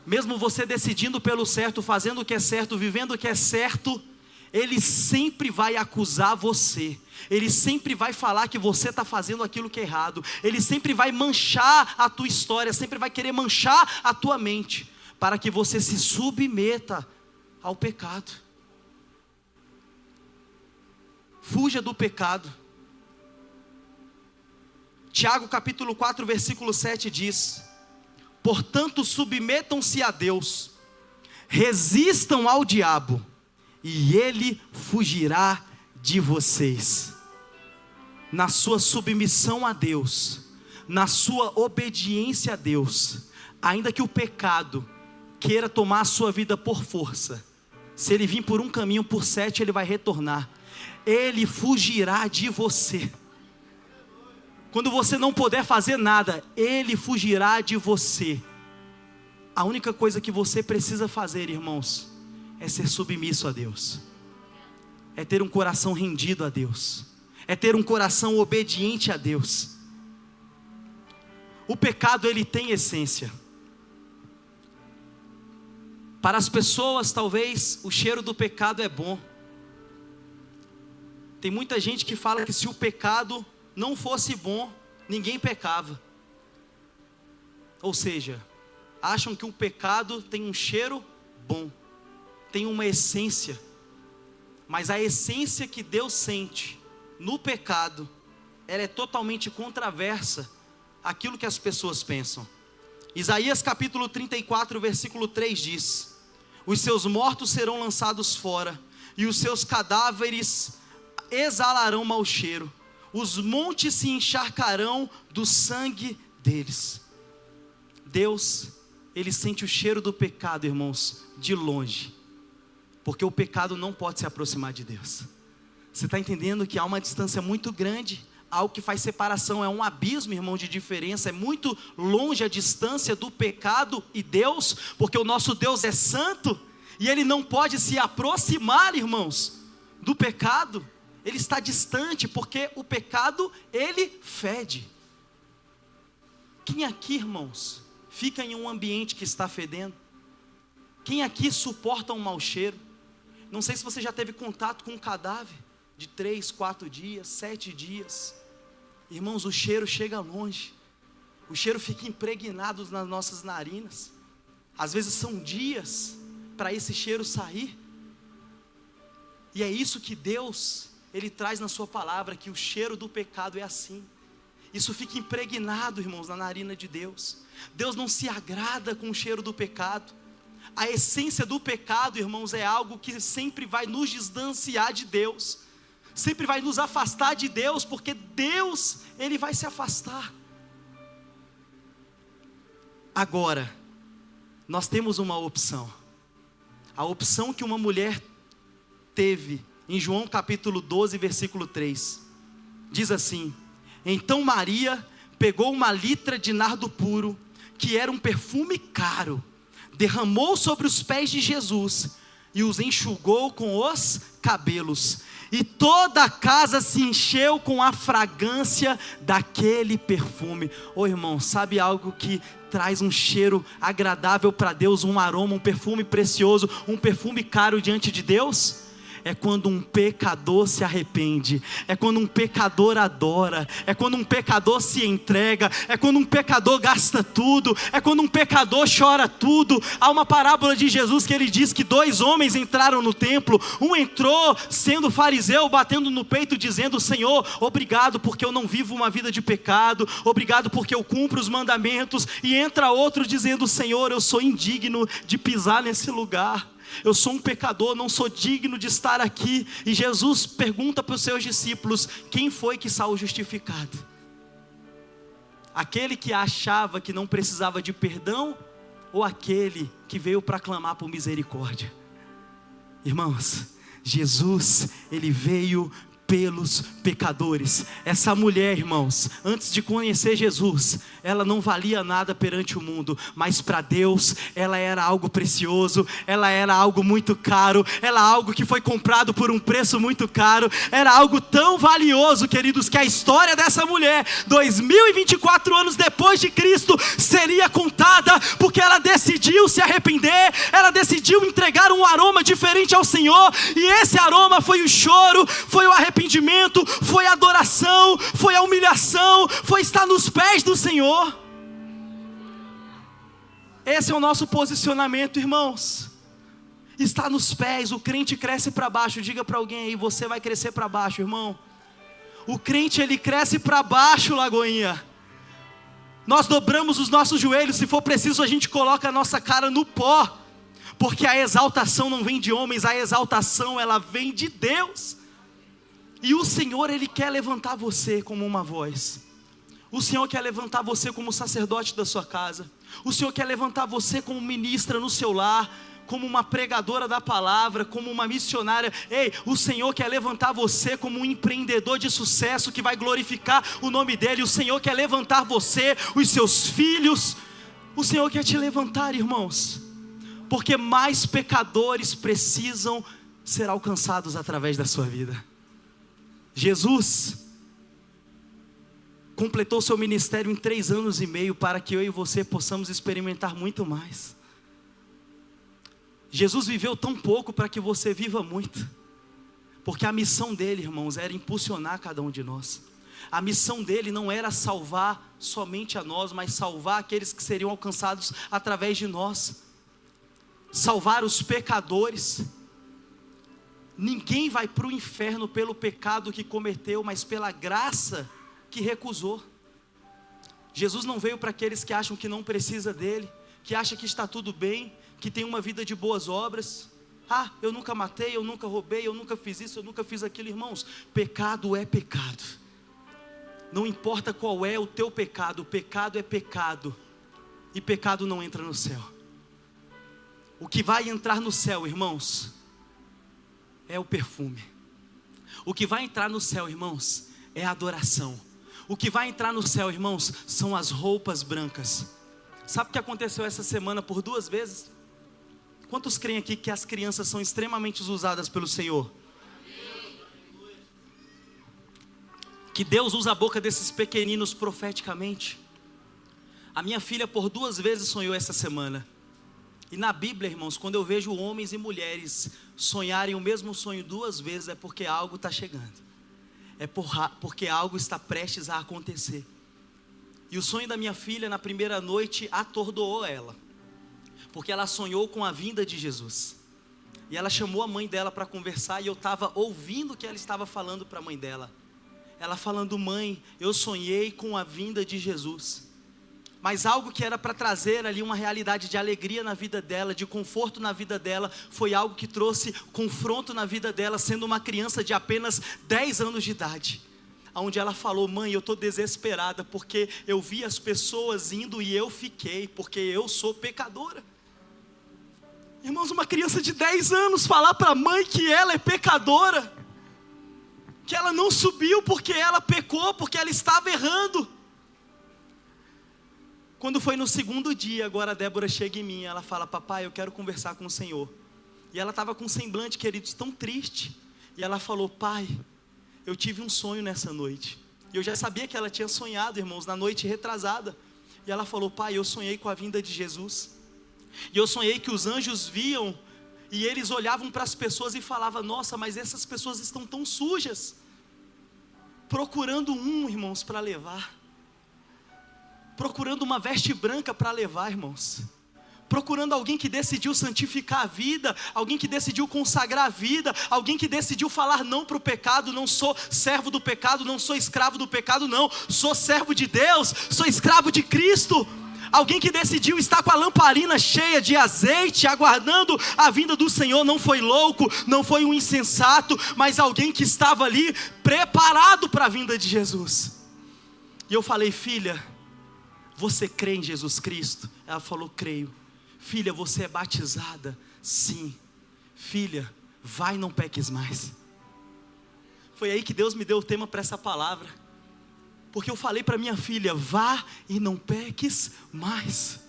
Mesmo você decidindo pelo certo, fazendo o que é certo, vivendo o que é certo, ele sempre vai acusar você. Ele sempre vai falar que você está fazendo aquilo que é errado. Ele sempre vai manchar a tua história, sempre vai querer manchar a tua mente, para que você se submeta ao pecado. Fuja do pecado. Tiago capítulo 4 versículo 7 diz: portanto submetam-se a Deus, resistam ao diabo, e ele fugirá de vocês. Na sua submissão a Deus, na sua obediência a Deus, ainda que o pecado queira tomar a sua vida por força, se ele vir por um caminho, por 7 ele vai retornar. Ele fugirá de você. Quando você não puder fazer nada, ele fugirá de você. A única coisa que você precisa fazer, irmãos, é ser submisso a Deus, é ter um coração rendido a Deus, é ter um coração obediente a Deus. O pecado, ele tem essência. Para as pessoas, talvez, o cheiro do pecado é bom. Tem muita gente que fala que se o pecado não fosse bom, ninguém pecava. Ou seja, acham que o pecado tem um cheiro bom, tem uma essência. Mas a essência que Deus sente no pecado, ela é totalmente controversa àquilo que as pessoas pensam. Isaías capítulo 34 versículo 3 diz: os seus mortos serão lançados fora, e os seus cadáveres exalarão mau cheiro, os montes se encharcarão do sangue deles. Deus, ele sente o cheiro do pecado, irmãos, de longe, porque o pecado não pode se aproximar de Deus. Você está entendendo que há uma distância muito grande, algo que faz separação, é um abismo, irmão, de diferença, é muito longe a distância do pecado e Deus, porque o nosso Deus é santo, e Ele não pode se aproximar, irmãos, do pecado. Ele está distante, porque o pecado, ele fede. Quem aqui, irmãos, fica em um ambiente que está fedendo? Quem aqui suporta um mau cheiro? Não sei se você já teve contato com um cadáver de 3, 4 dias, 7 dias. Irmãos, o cheiro chega longe. O cheiro fica impregnado nas nossas narinas. Às vezes são dias para esse cheiro sair. E é isso que Deus, Ele traz na sua palavra, que o cheiro do pecado é assim. Isso fica impregnado, irmãos, na narina de Deus. Deus não se agrada com o cheiro do pecado. A essência do pecado, irmãos, é algo que sempre vai nos distanciar de Deus, sempre vai nos afastar de Deus, porque Deus, Ele vai se afastar. Agora, nós temos uma opção. A opção que uma mulher teve em João capítulo 12, versículo 3, diz assim: então Maria pegou uma litra de nardo puro, que era um perfume caro, derramou sobre os pés de Jesus, e os enxugou com os cabelos. E toda a casa se encheu com a fragrância daquele perfume. Ô irmão, sabe algo que traz um cheiro agradável para Deus, um aroma, um perfume precioso, um perfume caro diante de Deus? É quando um pecador se arrepende, é quando um pecador adora, é quando um pecador se entrega, é quando um pecador gasta tudo, é quando um pecador chora tudo. Há uma parábola de Jesus que ele diz que 2 homens entraram no templo. Um entrou sendo fariseu, batendo no peito dizendo: Senhor, obrigado porque eu não vivo uma vida de pecado, obrigado porque eu cumpro os mandamentos. E entra outro dizendo: Senhor, eu sou indigno de pisar nesse lugar, eu sou um pecador, não sou digno de estar aqui. E Jesus pergunta para os seus discípulos: quem foi que saiu justificado? Aquele que achava que não precisava de perdão, ou aquele que veio para clamar por misericórdia? Irmãos, Jesus, ele veio pelos pecadores. Essa mulher, irmãos, antes de conhecer Jesus, ela não valia nada perante o mundo, mas para Deus, ela era algo precioso, ela era algo muito caro, ela algo que foi comprado por um preço muito caro, era algo tão valioso, queridos, que a história dessa mulher, 2024 anos depois de Cristo, seria contada, porque ela decidiu se arrepender, ela decidiu entregar um aroma diferente ao Senhor, e esse aroma foi o choro, foi o arrependimento, foi a adoração, foi a humilhação, foi estar nos pés do Senhor. Esse é o nosso posicionamento, irmãos. Está nos pés. O crente cresce para baixo. Diga para alguém aí: você vai crescer para baixo, irmão. O crente, ele cresce para baixo, Lagoinha. Nós dobramos os nossos joelhos. Se for preciso, a gente coloca a nossa cara no pó, porque a exaltação não vem de homens, a exaltação ela vem de Deus. E o Senhor, ele quer levantar você como uma voz. O Senhor quer levantar você como sacerdote da sua casa. O Senhor quer levantar você como ministra no seu lar, como uma pregadora da palavra, como uma missionária. Ei, o Senhor quer levantar você como um empreendedor de sucesso que vai glorificar o nome dEle. O Senhor quer levantar você, os seus filhos. O Senhor quer te levantar, irmãos, porque mais pecadores precisam ser alcançados através da sua vida. Jesus completou seu ministério em 3 anos e meio para que eu e você possamos experimentar muito mais. Jesus viveu tão pouco para que você viva muito, porque a missão dele, irmãos, era impulsionar cada um de nós. A missão dele não era salvar somente a nós, mas salvar aqueles que seriam alcançados através de nós, salvar os pecadores. Ninguém vai para o inferno pelo pecado que cometeu, mas pela graça que recusou. Jesus não veio para aqueles que acham que não precisa dele, que acham que está tudo bem, que tem uma vida de boas obras. Ah, eu nunca matei, eu nunca roubei, eu nunca fiz isso, eu nunca fiz aquilo. Irmãos, pecado é pecado. Não importa qual é o teu pecado, o pecado é pecado. E pecado não entra no céu. O que vai entrar no céu, irmãos, é o perfume. O que vai entrar no céu, irmãos, é a adoração. O que vai entrar no céu, irmãos, são as roupas brancas. Sabe o que aconteceu essa semana por 2 vezes? Quantos creem aqui que as crianças são extremamente usadas pelo Senhor? Que Deus usa a boca desses pequeninos profeticamente? A minha filha por 2 vezes sonhou essa semana. E na Bíblia, irmãos, quando eu vejo homens e mulheres sonharem o mesmo sonho 2 vezes, é porque algo está chegando. É porque algo está prestes a acontecer. E o sonho da minha filha na primeira noite atordoou ela, porque ela sonhou com a vinda de Jesus. E ela chamou a mãe dela para conversar, e eu estava ouvindo o que ela estava falando para a mãe dela. Ela falando: mãe, eu sonhei com a vinda de Jesus. Mas algo que era para trazer ali uma realidade de alegria na vida dela, de conforto na vida dela, foi algo que trouxe confronto na vida dela, sendo uma criança de apenas 10 anos de idade. Onde ela falou: mãe, eu estou desesperada, porque eu vi as pessoas indo e eu fiquei, porque eu sou pecadora. Irmãos, uma criança de 10 anos falar para a mãe que ela é pecadora, que ela não subiu porque ela pecou, porque ela estava errando. Quando foi no 2º dia, agora a Débora chega em mim, ela fala: papai, eu quero conversar com o Senhor. E ela estava com um semblante, queridos, tão triste. E ela falou: pai, eu tive um sonho nessa noite. E eu já sabia que ela tinha sonhado, irmãos, na noite retrasada. E ela falou: pai, eu sonhei com a vinda de Jesus. E eu sonhei que os anjos viam, e eles olhavam para as pessoas e falavam: nossa, mas essas pessoas estão tão sujas. Procurando irmãos, para levar. Procurando uma veste branca para levar, irmãos. Procurando alguém que decidiu santificar a vida, alguém que decidiu consagrar a vida, alguém que decidiu falar não para o pecado. Não sou servo do pecado, não sou escravo do pecado, não. Sou servo de Deus, sou escravo de Cristo. Alguém que decidiu estar com a lamparina cheia de azeite, aguardando a vinda do Senhor. Não foi louco, não foi um insensato, mas alguém que estava ali preparado para a vinda de Jesus. E eu falei: filha, você crê em Jesus Cristo? Ela falou: creio. Filha, você é batizada? Sim. Filha, vai e não peques mais. Foi aí que Deus me deu o tema para essa palavra. Porque eu falei para minha filha: vá e não peques mais.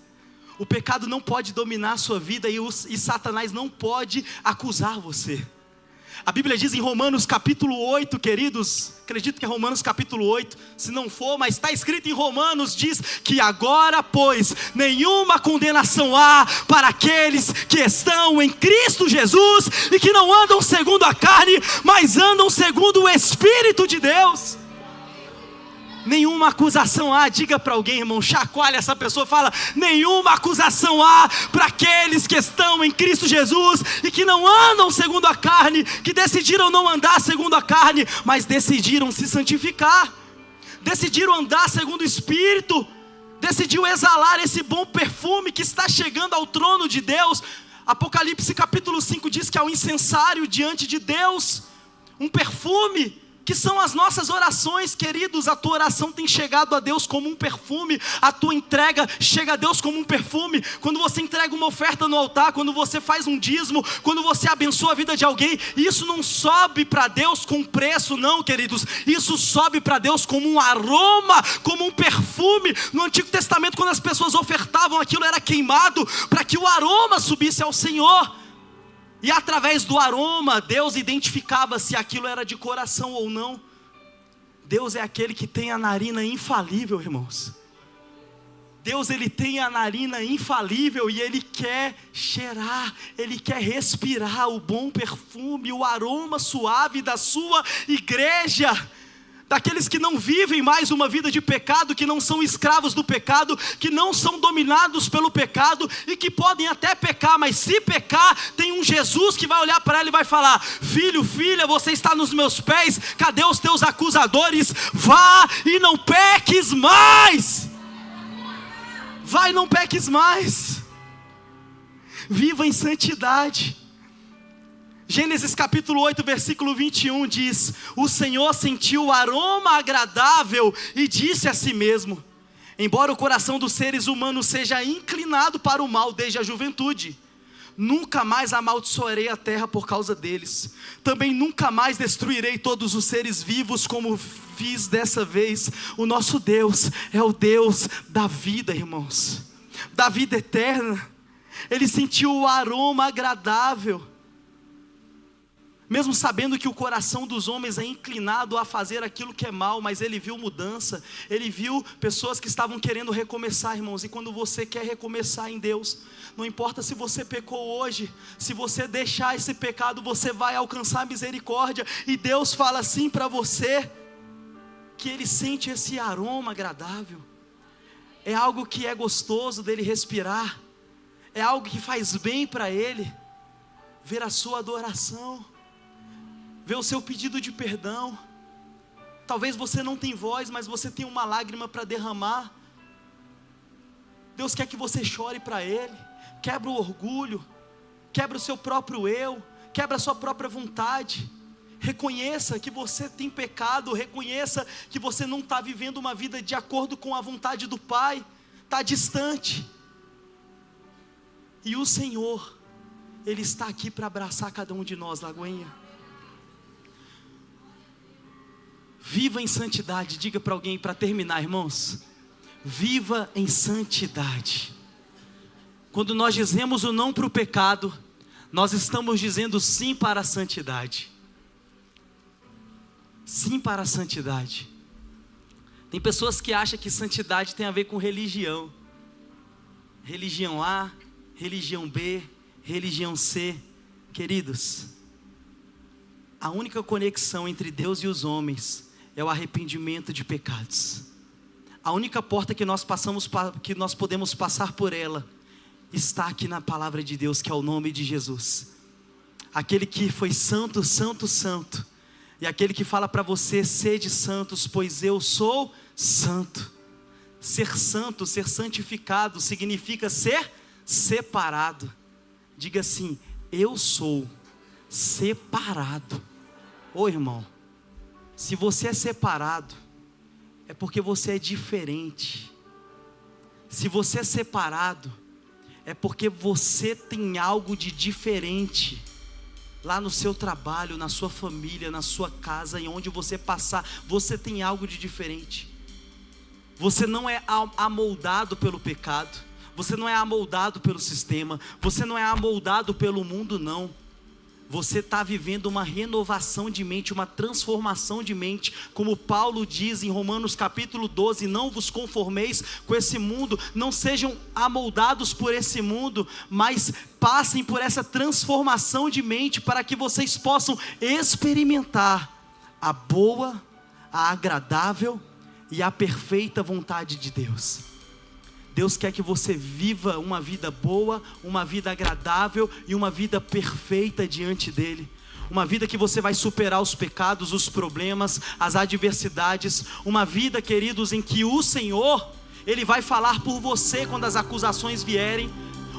O pecado não pode dominar a sua vida, e Satanás não pode acusar você. A Bíblia diz em Romanos capítulo 8, queridos, acredito que é Romanos capítulo 8, se não for, mas está escrito em Romanos, diz que agora, pois, nenhuma condenação há para aqueles que estão em Cristo Jesus, e que não andam segundo a carne, mas andam segundo o Espírito de Deus. Nenhuma acusação há. Diga para alguém, irmão, chacoalha essa pessoa, fala: nenhuma acusação há para aqueles que estão em Cristo Jesus e que não andam segundo a carne, que decidiram não andar segundo a carne, mas decidiram se santificar, decidiram andar segundo o Espírito, decidiu exalar esse bom perfume que está chegando ao trono de Deus. Apocalipse capítulo 5 diz que é o incensário diante de Deus, um perfume que são as nossas orações, queridos. A tua oração tem chegado a Deus como um perfume, a tua entrega chega a Deus como um perfume. Quando você entrega uma oferta no altar, quando você faz um dízimo, quando você abençoa a vida de alguém, isso não sobe para Deus com preço, não, queridos. Isso sobe para Deus como um aroma, como um perfume. No Antigo Testamento, quando as pessoas ofertavam, aquilo era queimado para que o aroma subisse ao Senhor. E através do aroma, Deus identificava se aquilo era de coração ou não. Deus é aquele que tem a narina infalível, irmãos. Deus, Ele tem a narina infalível e Ele quer cheirar, Ele quer respirar o bom perfume, o aroma suave da sua igreja. Daqueles que não vivem mais uma vida de pecado, que não são escravos do pecado, que não são dominados pelo pecado e que podem até pecar, mas se pecar, tem um Jesus que vai olhar para ela e vai falar: filho, filha, você está nos meus pés, cadê os teus acusadores? Vá e não peques mais. Vai e não peques mais. Viva em santidade. Gênesis capítulo 8, versículo 21 diz: o Senhor sentiu o aroma agradável e disse a si mesmo: embora o coração dos seres humanos seja inclinado para o mal desde a juventude, nunca mais amaldiçoarei a terra por causa deles. Também nunca mais destruirei todos os seres vivos como fiz dessa vez. O nosso Deus é o Deus da vida, irmãos, da vida eterna. Ele sentiu o aroma agradável. Mesmo sabendo que o coração dos homens é inclinado a fazer aquilo que é mal, mas Ele viu mudança, Ele viu pessoas que estavam querendo recomeçar, irmãos. E quando você quer recomeçar em Deus, não importa se você pecou hoje, se você deixar esse pecado, você vai alcançar misericórdia. E Deus fala assim para você, que Ele sente esse aroma agradável. É algo que é gostoso dele respirar, é algo que faz bem para Ele, ver a sua adoração, ver o seu pedido de perdão. Talvez você não tenha voz, mas você tem uma lágrima para derramar. Deus quer que você chore para Ele. Quebra o orgulho, quebra o seu próprio eu, quebra a sua própria vontade. Reconheça que você tem pecado, reconheça que você não está vivendo uma vida de acordo com a vontade do Pai, está distante. E o Senhor, Ele está aqui para abraçar cada um de nós, Lagoinha. Viva em santidade. Diga para alguém, para terminar, irmãos: viva em santidade. Quando nós dizemos o não para o pecado, Nós estamos dizendo sim para a santidade. Sim para a santidade. Tem pessoas que acham que santidade tem a ver com religião. Religião A, religião B, religião C. Queridos, a única conexão entre Deus e os homens é o arrependimento de pecados. A única porta que nós podemos passar por ela está aqui na palavra de Deus, que é o nome de Jesus. Aquele que foi santo, santo, santo. E aquele que fala para você: sede santos, pois eu sou santo. Ser santo, ser santificado, significa ser separado. Diga assim: eu sou separado. Ô irmão, se você é separado, é porque você é diferente. Se você é separado, é porque você tem algo de diferente. Lá no seu trabalho, na sua família, na sua casa, em onde você passar, você tem algo de diferente. Você não é amoldado pelo pecado, você não é amoldado pelo sistema, você não é amoldado pelo mundo, não. Você está vivendo uma renovação de mente, uma transformação de mente, como Paulo diz em Romanos capítulo 12, não vos conformeis com esse mundo, não sejam amoldados por esse mundo, mas passem por essa transformação de mente, para que vocês possam experimentar a boa, a agradável e a perfeita vontade de Deus. Deus quer que você viva uma vida boa, uma vida agradável e uma vida perfeita diante dEle. Uma vida que você vai superar os pecados, os problemas, as adversidades. Uma vida, queridos, em que o Senhor, Ele vai falar por você quando as acusações vierem.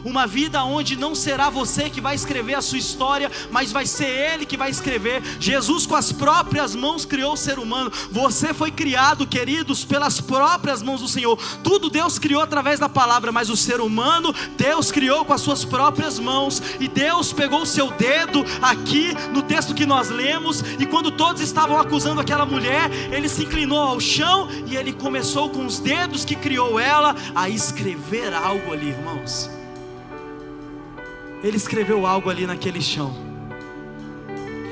Uma vida onde não será você que vai escrever a sua história, mas vai ser Ele que vai escrever. Jesus com as próprias mãos criou o ser humano. Você foi criado, queridos, pelas próprias mãos do Senhor. Tudo Deus criou através da palavra, mas o ser humano, Deus criou com as suas próprias mãos. E Deus pegou o seu dedo aqui no texto que nós lemos, e quando todos estavam acusando aquela mulher, Ele se inclinou ao chão e Ele começou com os dedos que criou ela a escrever algo ali, irmãos. Ele escreveu algo ali naquele chão.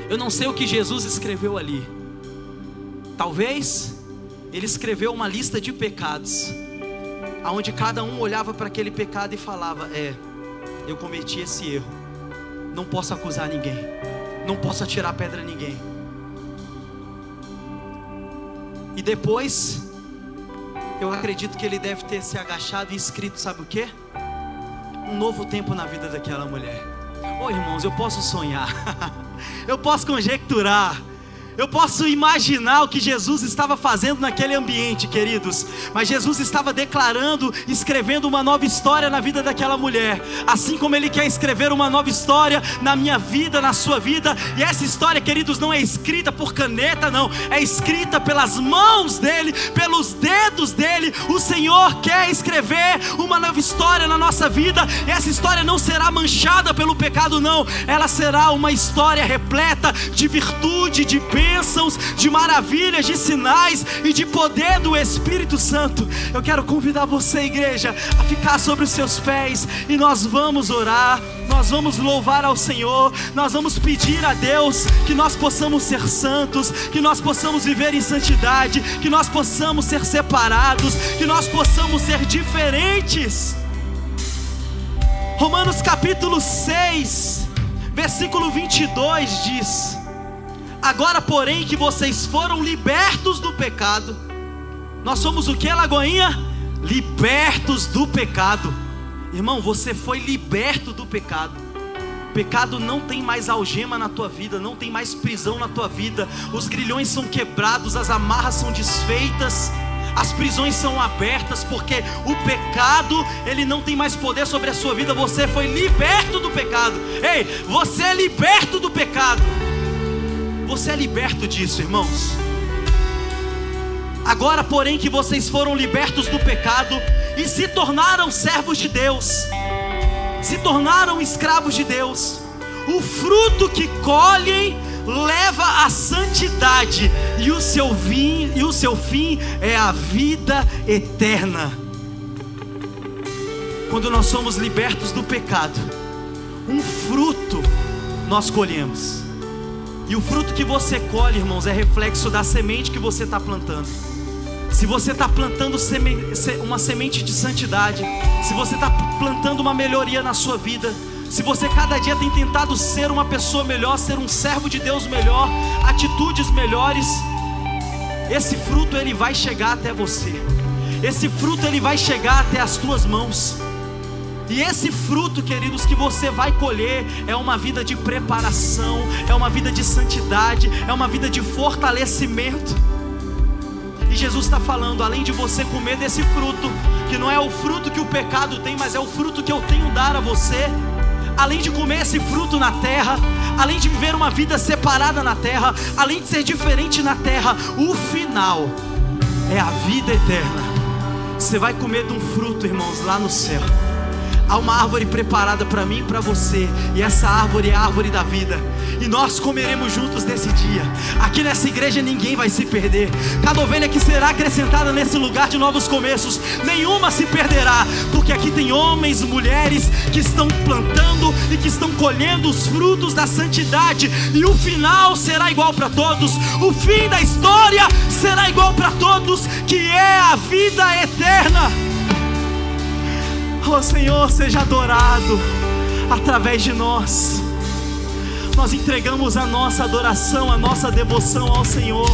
Eu não sei o que Jesus escreveu ali. Talvez Ele escreveu uma lista de pecados, aonde cada um olhava para aquele pecado e falava: eu cometi esse erro, não posso acusar ninguém, não posso atirar pedra a ninguém. E depois, eu acredito que Ele deve ter se agachado e escrito, sabe o quê? Um novo tempo na vida daquela mulher. Oh irmãos, eu posso sonhar, eu posso conjecturar, eu posso imaginar o que Jesus estava fazendo naquele ambiente, queridos. Mas Jesus estava declarando, escrevendo uma nova história na vida daquela mulher, assim como Ele quer escrever uma nova história na minha vida, na sua vida. E essa história, queridos, não é escrita por caneta, não, é escrita pelas mãos dEle, pelos dedos dEle. O Senhor quer escrever uma nova história na nossa vida, e essa história não será manchada pelo pecado, não. Ela será uma história repleta de virtude, de bênçãos, de maravilhas, de sinais e de poder do Espírito Santo. Eu quero convidar você, igreja, a ficar sobre os seus pés, e nós vamos orar, nós vamos louvar ao Senhor, nós vamos pedir a Deus que nós possamos ser santos, que nós possamos viver em santidade, que nós possamos ser separados, que nós possamos ser diferentes. Romanos capítulo 6, versículo 22 diz: agora porém que vocês foram libertos do pecado. Nós somos o que, Lagoinha? Libertos do pecado. Irmão, você foi liberto do pecado. O pecado não tem mais algema na tua vida, não tem mais prisão na tua vida. Os grilhões são quebrados, as amarras são desfeitas, as prisões são abertas, porque o pecado, ele não tem mais poder sobre a sua vida. Você foi liberto do pecado. Ei, você é liberto do pecado. Você é liberto disso, irmãos. Agora porém que vocês foram libertos do pecado e se tornaram servos de Deus, se tornaram escravos de Deus, o fruto que colhem leva à santidade, e o seu fim é a vida eterna. Quando nós somos libertos do pecado, um fruto nós colhemos. E o fruto que você colhe, irmãos, é reflexo da semente que você está plantando. Se você está plantando uma semente de santidade, se você está plantando uma melhoria na sua vida, se você cada dia tem tentado ser uma pessoa melhor, ser um servo de Deus melhor, atitudes melhores, esse fruto ele vai chegar até você. Esse fruto ele vai chegar até as tuas mãos. E esse fruto, queridos, que você vai colher é uma vida de preparação, é uma vida de santidade, é uma vida de fortalecimento. E Jesus está falando, além de você comer desse fruto, que não é o fruto que o pecado tem, mas é o fruto que eu tenho a dar a você. Além de comer esse fruto na terra, além de viver uma vida separada na terra, além de ser diferente na terra, o final é a vida eterna. Você vai comer de um fruto, irmãos, lá no céu. Há uma árvore preparada para mim e para você, e essa árvore é a árvore da vida, e nós comeremos juntos nesse dia. Aqui nessa igreja ninguém vai se perder. Cada ovelha que será acrescentada nesse lugar de novos começos, nenhuma se perderá, porque aqui tem homens e mulheres que estão plantando e que estão colhendo os frutos da santidade, e o final será igual para todos. O fim da história será igual para todos, que é a vida eterna. Oh Senhor, seja adorado através de nós. Nós entregamos a nossa adoração, a nossa devoção ao Senhor.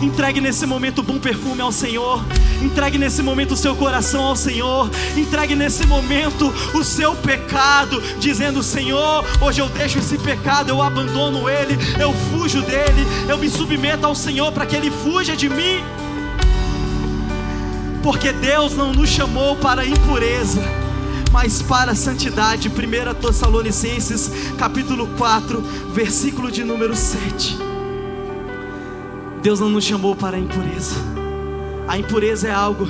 Entregue nesse momento o bom perfume ao Senhor. Entregue nesse momento o seu coração ao Senhor. Entregue nesse momento o seu pecado, dizendo: Senhor, hoje eu deixo esse pecado, eu abandono ele, eu fujo dele, eu me submeto ao Senhor para que ele fuja de mim. Porque Deus não nos chamou para a impureza, mas para a santidade. 1 Tessalonicenses capítulo 4, versículo de número 7. Deus não nos chamou para a impureza. A impureza é algo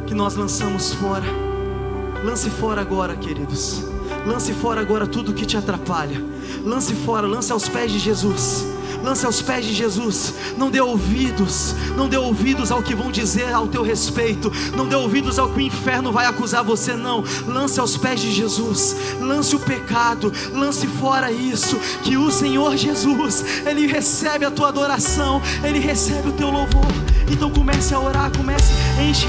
que nós lançamos fora. Lance fora agora, queridos. Lance fora agora tudo que te atrapalha. Lance fora, lance aos pés de Jesus. Lance aos pés de Jesus. Não dê ouvidos ao que vão dizer ao teu respeito. Não dê ouvidos ao que o inferno vai acusar você, não. Lance aos pés de Jesus. Lance o pecado, lance fora isso. Que o Senhor Jesus, Ele recebe a tua adoração, Ele recebe o teu louvor. Então comece a orar, enche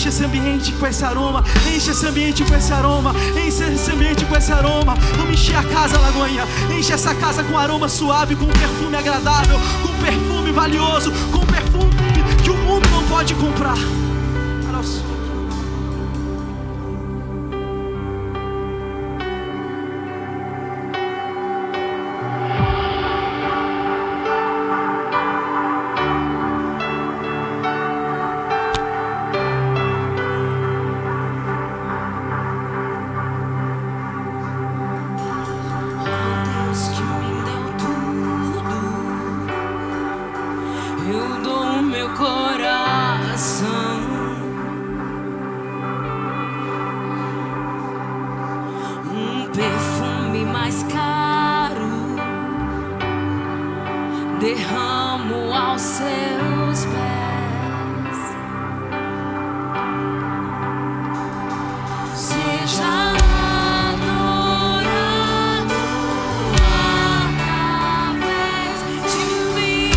esse ambiente com esse aroma. Enche esse ambiente com esse aroma. Enche esse ambiente com esse aroma. Vamos encher a casa, Lagoinha. Enche essa casa com aroma suave, com perfume agradável, com perfume valioso, com perfume que o mundo não pode comprar. Derramo aos seus pés. Seja adorado através de mim.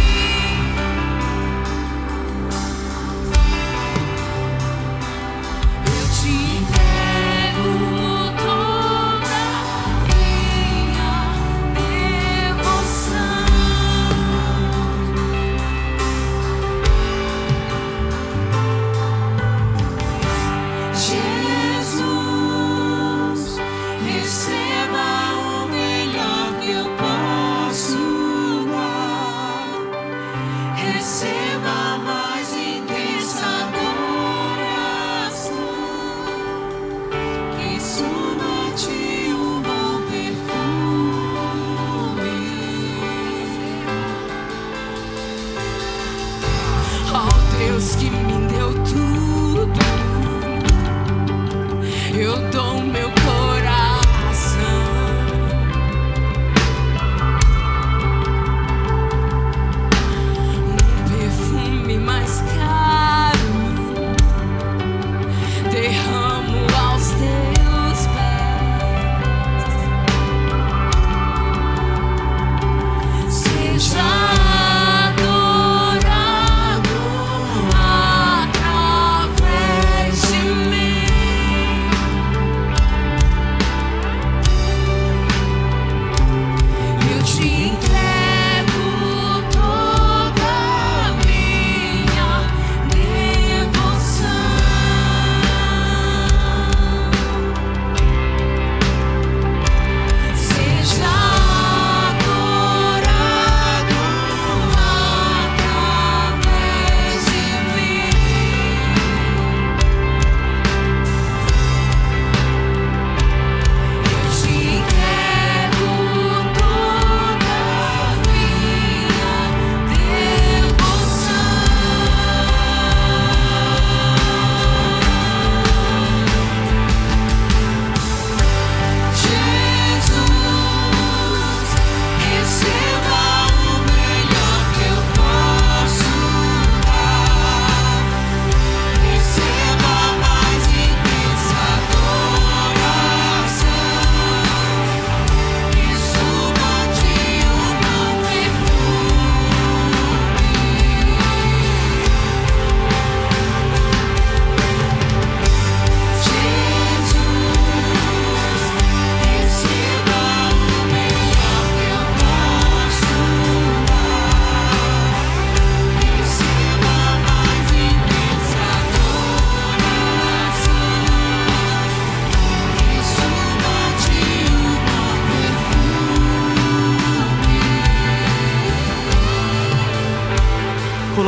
Eu te entrego toda minha devoção. Deus que me deu tudo, eu dou meu coração. Um perfume mais caro, derramo aos teus pés.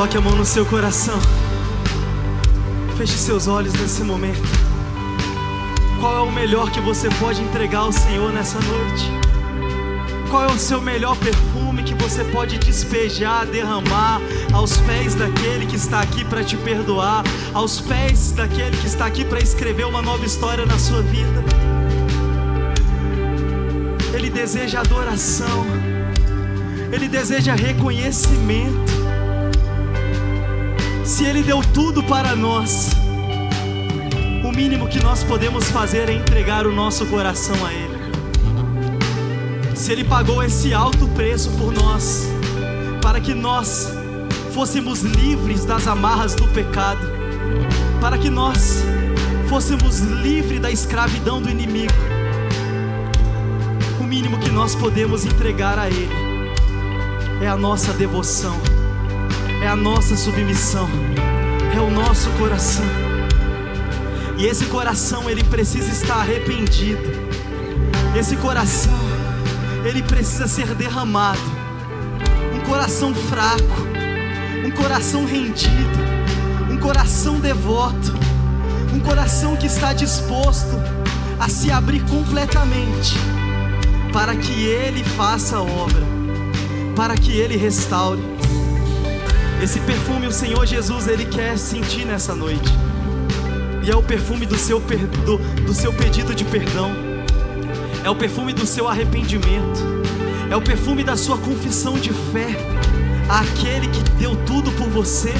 Coloque a mão no seu coração. Feche seus olhos nesse momento. Qual é o melhor que você pode entregar ao Senhor nessa noite? Qual é o seu melhor perfume que você pode despejar, derramar aos pés daquele que está aqui para te perdoar, aos pés daquele que está aqui para escrever uma nova história na sua vida? Ele deseja adoração, Ele deseja reconhecimento. Se Ele deu tudo para nós, o mínimo que nós podemos fazer é entregar o nosso coração a Ele. Se Ele pagou esse alto preço por nós, para que nós fôssemos livres das amarras do pecado, para que nós fôssemos livres da escravidão do inimigo, o mínimo que nós podemos entregar a Ele é a nossa devoção, é a nossa submissão, é o nosso coração. E esse coração, ele precisa estar arrependido. Esse coração, ele precisa ser derramado. Um coração fraco, um coração rendido, um coração devoto, um coração que está disposto a se abrir completamente para que Ele faça a obra, para que Ele restaure. Esse perfume o Senhor Jesus, Ele quer sentir nessa noite. E é o perfume do seu pedido de perdão, é o perfume do seu arrependimento, é o perfume da sua confissão de fé àquele que deu tudo por você,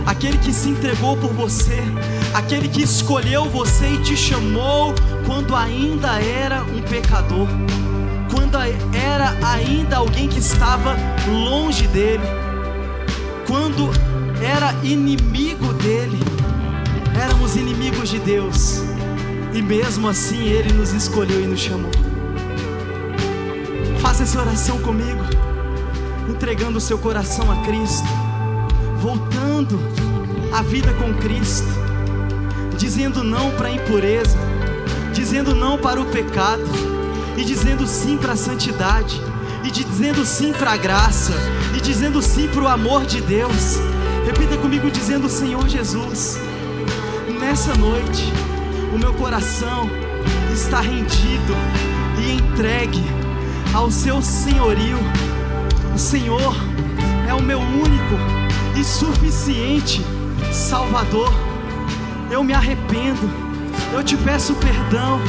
aquele que se entregou por você, aquele que escolheu você e te chamou quando ainda era um pecador, quando era ainda alguém que estava longe dele, quando era inimigo dele. Éramos inimigos de Deus, e mesmo assim Ele nos escolheu e nos chamou. Faça essa oração comigo, entregando o seu coração a Cristo, voltando à vida com Cristo, dizendo não para a impureza, dizendo não para o pecado, e dizendo sim para a santidade, e dizendo sim para a graça, e dizendo sim para o amor de Deus. Repita comigo dizendo: Senhor Jesus, nessa noite, o meu coração está rendido e entregue ao seu senhorio. O Senhor é o meu único e suficiente Salvador. Eu me arrependo, eu te peço perdão,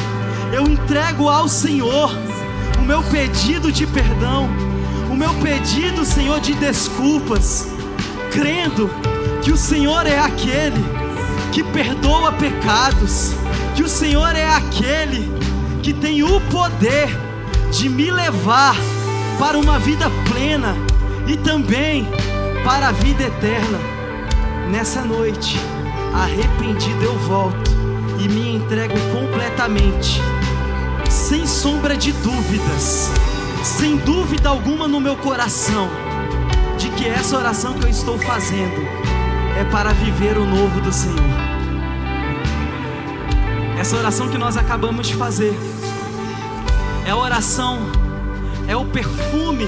eu entrego ao Senhor o meu pedido de perdão, o meu pedido, Senhor, de desculpas, crendo que o Senhor é aquele que perdoa pecados, que o Senhor é aquele que tem o poder de me levar para uma vida plena e também para a vida eterna. Nessa noite, arrependido, eu volto e me entrego completamente, sem sombra de dúvidas, sem dúvida alguma no meu coração, de que essa oração que eu estou fazendo é para viver o novo do Senhor. Essa oração que nós acabamos de fazer é a oração, é o perfume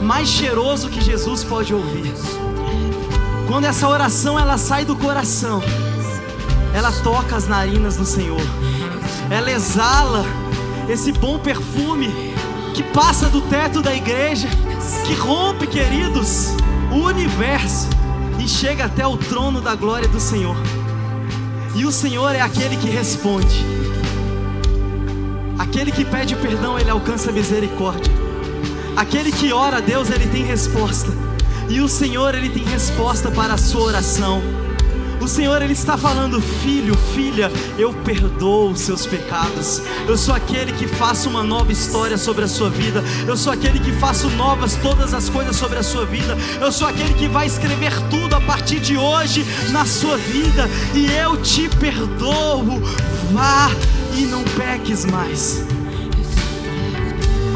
mais cheiroso que Jesus pode ouvir. Quando essa oração ela sai do coração, ela toca as narinas do Senhor, ela exala esse bom perfume que passa do teto da igreja, que rompe, queridos, o universo e chega até o trono da glória do Senhor. E o Senhor é aquele que responde. Aquele que pede perdão, Ele alcança misericórdia. Aquele que ora a Deus, Ele tem resposta. E o Senhor, Ele tem resposta para a sua oração. O Senhor, Ele está falando: filho, filha, eu perdoo os seus pecados. Eu sou aquele que faço uma nova história sobre a sua vida. Eu sou aquele que faço novas todas as coisas sobre a sua vida. Eu sou aquele que vai escrever tudo a partir de hoje na sua vida. E eu te perdoo. Vá e não peques mais.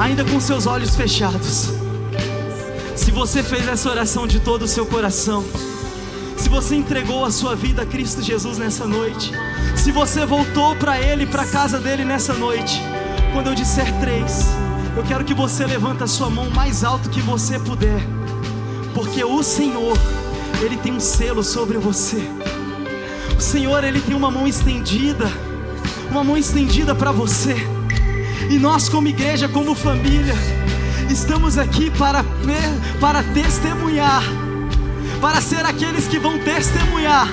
Ainda com seus olhos fechados, se você fez essa oração de todo o seu coração, se você entregou a sua vida a Cristo Jesus nessa noite, se você voltou para Ele, para a casa dEle nessa noite, quando eu disser 3, eu quero que você levante a sua mão mais alto que você puder, porque o Senhor, Ele tem um selo sobre você. O Senhor, Ele tem uma mão estendida para você. E nós como igreja, como família, estamos aqui para testemunhar, para ser aqueles que vão testemunhar,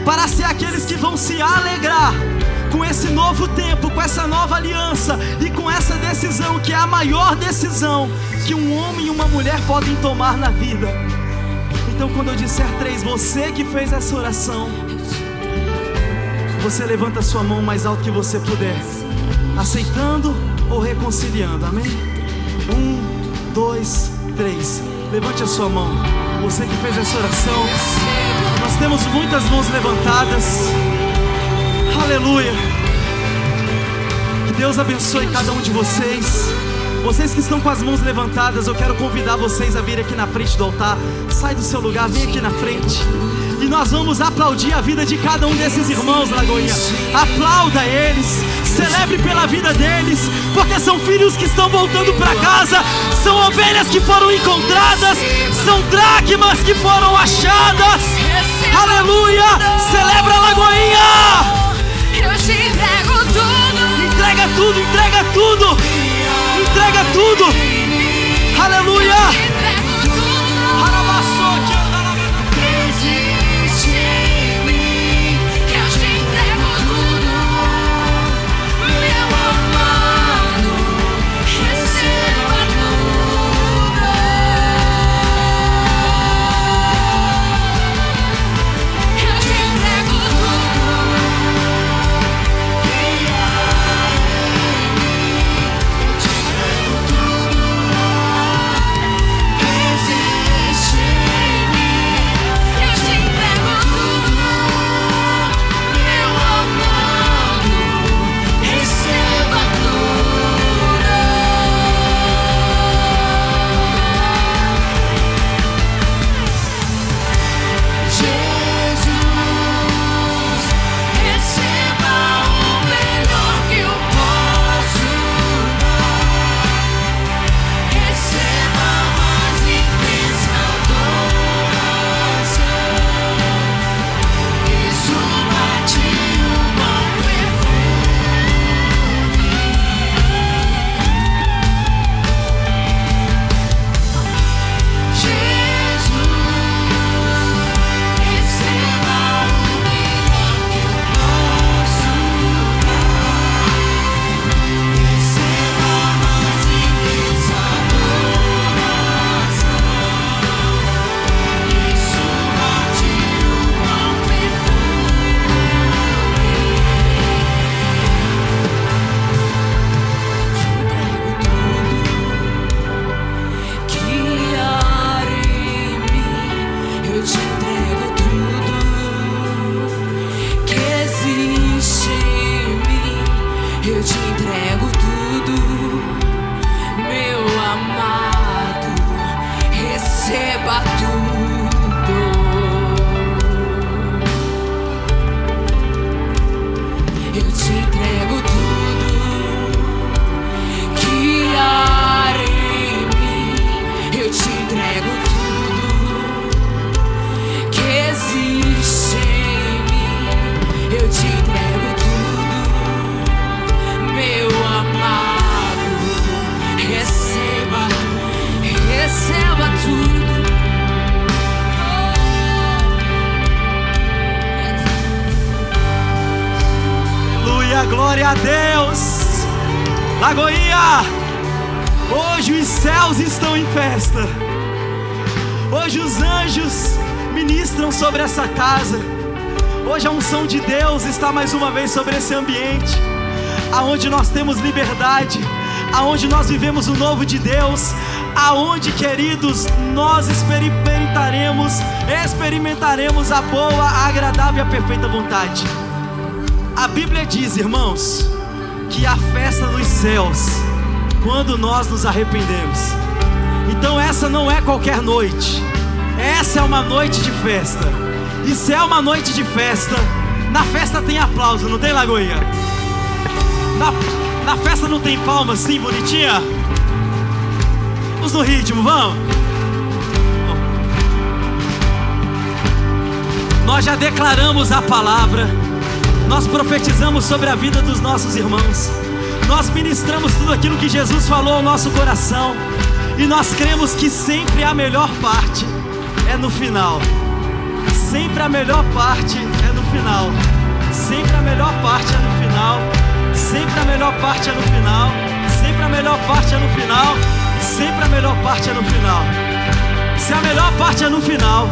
para ser aqueles que vão se alegrar com esse novo tempo, com essa nova aliança e com essa decisão que é a maior decisão que um homem e uma mulher podem tomar na vida. Então quando eu disser 3, você que fez essa oração, você levanta a sua mão mais alto que você puder, aceitando ou reconciliando, amém? 1, 2, 3, levante a sua mão. Você que fez essa oração, nós temos muitas mãos levantadas, aleluia. Que Deus abençoe cada um de vocês. Vocês que estão com as mãos levantadas, eu quero convidar vocês a vir aqui na frente do altar. Sai do seu lugar, vem aqui na frente. E nós vamos aplaudir a vida de cada um desses irmãos, Lagoinha. Aplauda eles, celebre pela vida deles, porque são filhos que estão voltando para casa, são ovelhas que foram encontradas, são dracmas que foram achadas. Aleluia! Celebra, Lagoinha! Eu te entrego tudo. Entrega tudo, entrega tudo, entrega tudo. Aleluia! Glória a Deus. Lagoinha, hoje os céus estão em festa. Hoje os anjos ministram sobre essa casa. Hoje a unção de Deus está mais uma vez sobre esse ambiente, aonde nós temos liberdade, aonde nós vivemos o novo de Deus, aonde, queridos, nós experimentaremos a boa, a agradável e a perfeita vontade. A Bíblia diz, irmãos, que há festa nos céus quando nós nos arrependemos. Então essa não é qualquer noite, essa é uma noite de festa. E se é uma noite de festa, na festa tem aplauso, não tem, Lagoinha? Na festa não tem palma assim, bonitinha? Vamos no ritmo, vamos? Nós já declaramos a palavra, nós profetizamos sobre a vida dos nossos irmãos, nós ministramos tudo aquilo que Jesus falou ao nosso coração, e nós cremos que sempre a melhor parte é no final. Sempre a melhor parte é no final. Sempre a melhor parte é no final. Sempre a melhor parte é no final. Sempre a melhor parte é no final. Sempre a melhor parte é no final. Se a melhor parte é no final,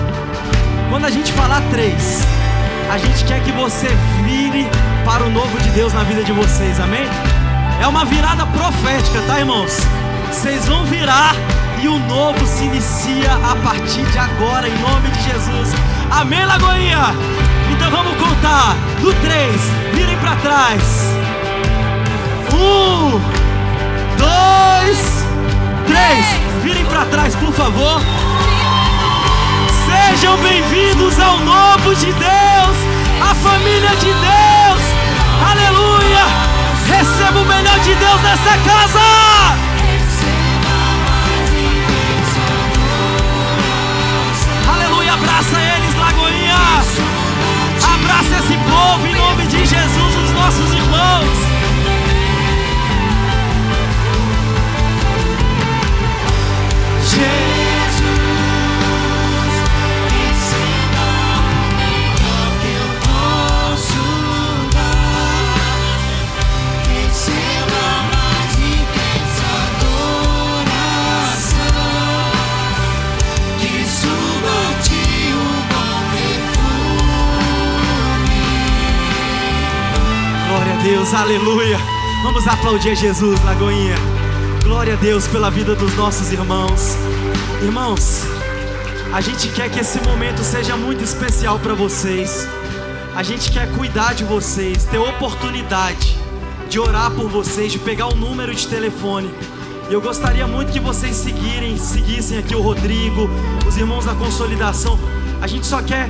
quando a gente falar 3, a gente quer que você vire para o novo de Deus na vida de vocês, amém? É uma virada profética, tá, irmãos? Vocês vão virar e o novo se inicia a partir de agora, em nome de Jesus. Amém, Lagoinha? Então vamos contar. Do 3, virem para trás. 1, 2, 3. Virem para trás, por favor. Sejam bem-vindos ao novo de Deus, a família de Deus. Aleluia! Receba o melhor de Deus nessa casa. Aleluia! Abraça eles, Lagoinha. Abraça esse povo em nome de Jesus, os nossos irmãos. Deus, aleluia. Vamos aplaudir a Jesus, Lagoinha. Glória a Deus pela vida dos nossos irmãos. Irmãos, a gente quer que esse momento seja muito especial para vocês. A gente quer cuidar de vocês, ter oportunidade de orar por vocês, de pegar o número de telefone. E eu gostaria muito que vocês seguissem aqui o Rodrigo, os irmãos da consolidação. A gente só quer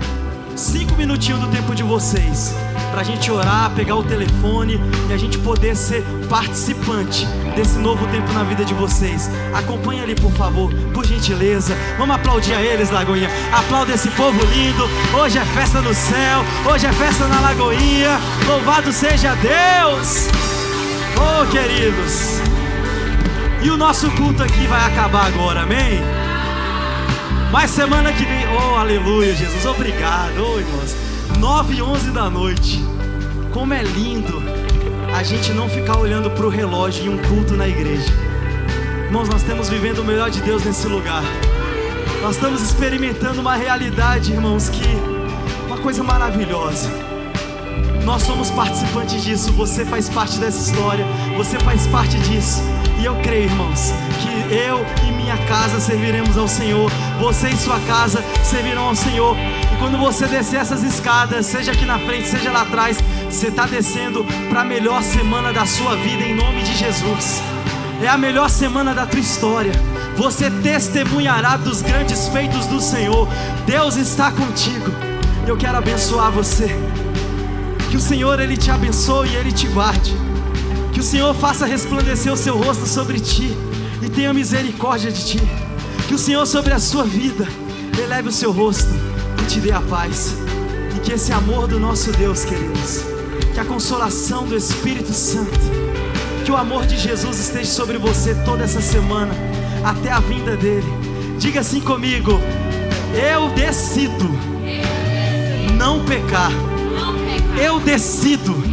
5 minutinhos do tempo de vocês, pra gente orar, pegar o telefone e a gente poder ser participante desse novo tempo na vida de vocês. Acompanha ali, por favor, por gentileza. Vamos aplaudir a eles, Lagoinha. Aplauda esse povo lindo. Hoje é festa no céu, hoje é festa na Lagoinha. Louvado seja Deus. Oh, queridos. E o nosso culto aqui vai acabar agora, amém? Mas semana que vem, oh, aleluia, Jesus, obrigado, oh, irmãos. 9 e 11 da noite. Como é lindo a gente não ficar olhando para o relógio em um culto na igreja. Irmãos, nós estamos vivendo o melhor de Deus nesse lugar. Nós estamos experimentando uma realidade, irmãos, que uma coisa maravilhosa. Nós somos participantes disso. Você faz parte dessa história. Você faz parte disso. E eu creio, irmãos, que eu e minha casa serviremos ao Senhor. Você e sua casa servirão ao Senhor. E quando você descer essas escadas, seja aqui na frente, seja lá atrás, você está descendo para a melhor semana da sua vida, em nome de Jesus. É a melhor semana da tua história. Você testemunhará dos grandes feitos do Senhor. Deus está contigo. Eu quero abençoar você. Que o Senhor, Ele te abençoe e Ele te guarde. Que o Senhor faça resplandecer o seu rosto sobre ti e tenha misericórdia de ti. Que o Senhor, sobre a sua vida, eleve o seu rosto e te dê a paz. E que esse amor do nosso Deus, queridos, que a consolação do Espírito Santo, que o amor de Jesus esteja sobre você toda essa semana, até a vinda dEle. Diga assim comigo: eu decido não pecar. Eu decido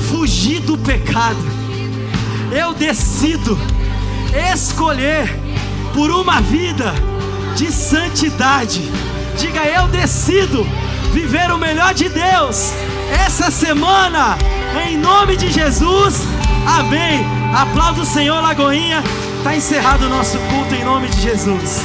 fugir do pecado. Eu decido escolher por uma vida de santidade. Diga: eu decido viver o melhor de Deus essa semana, em nome de Jesus, amém. Aplauda o Senhor, Lagoinha. Está encerrado o nosso culto em nome de Jesus.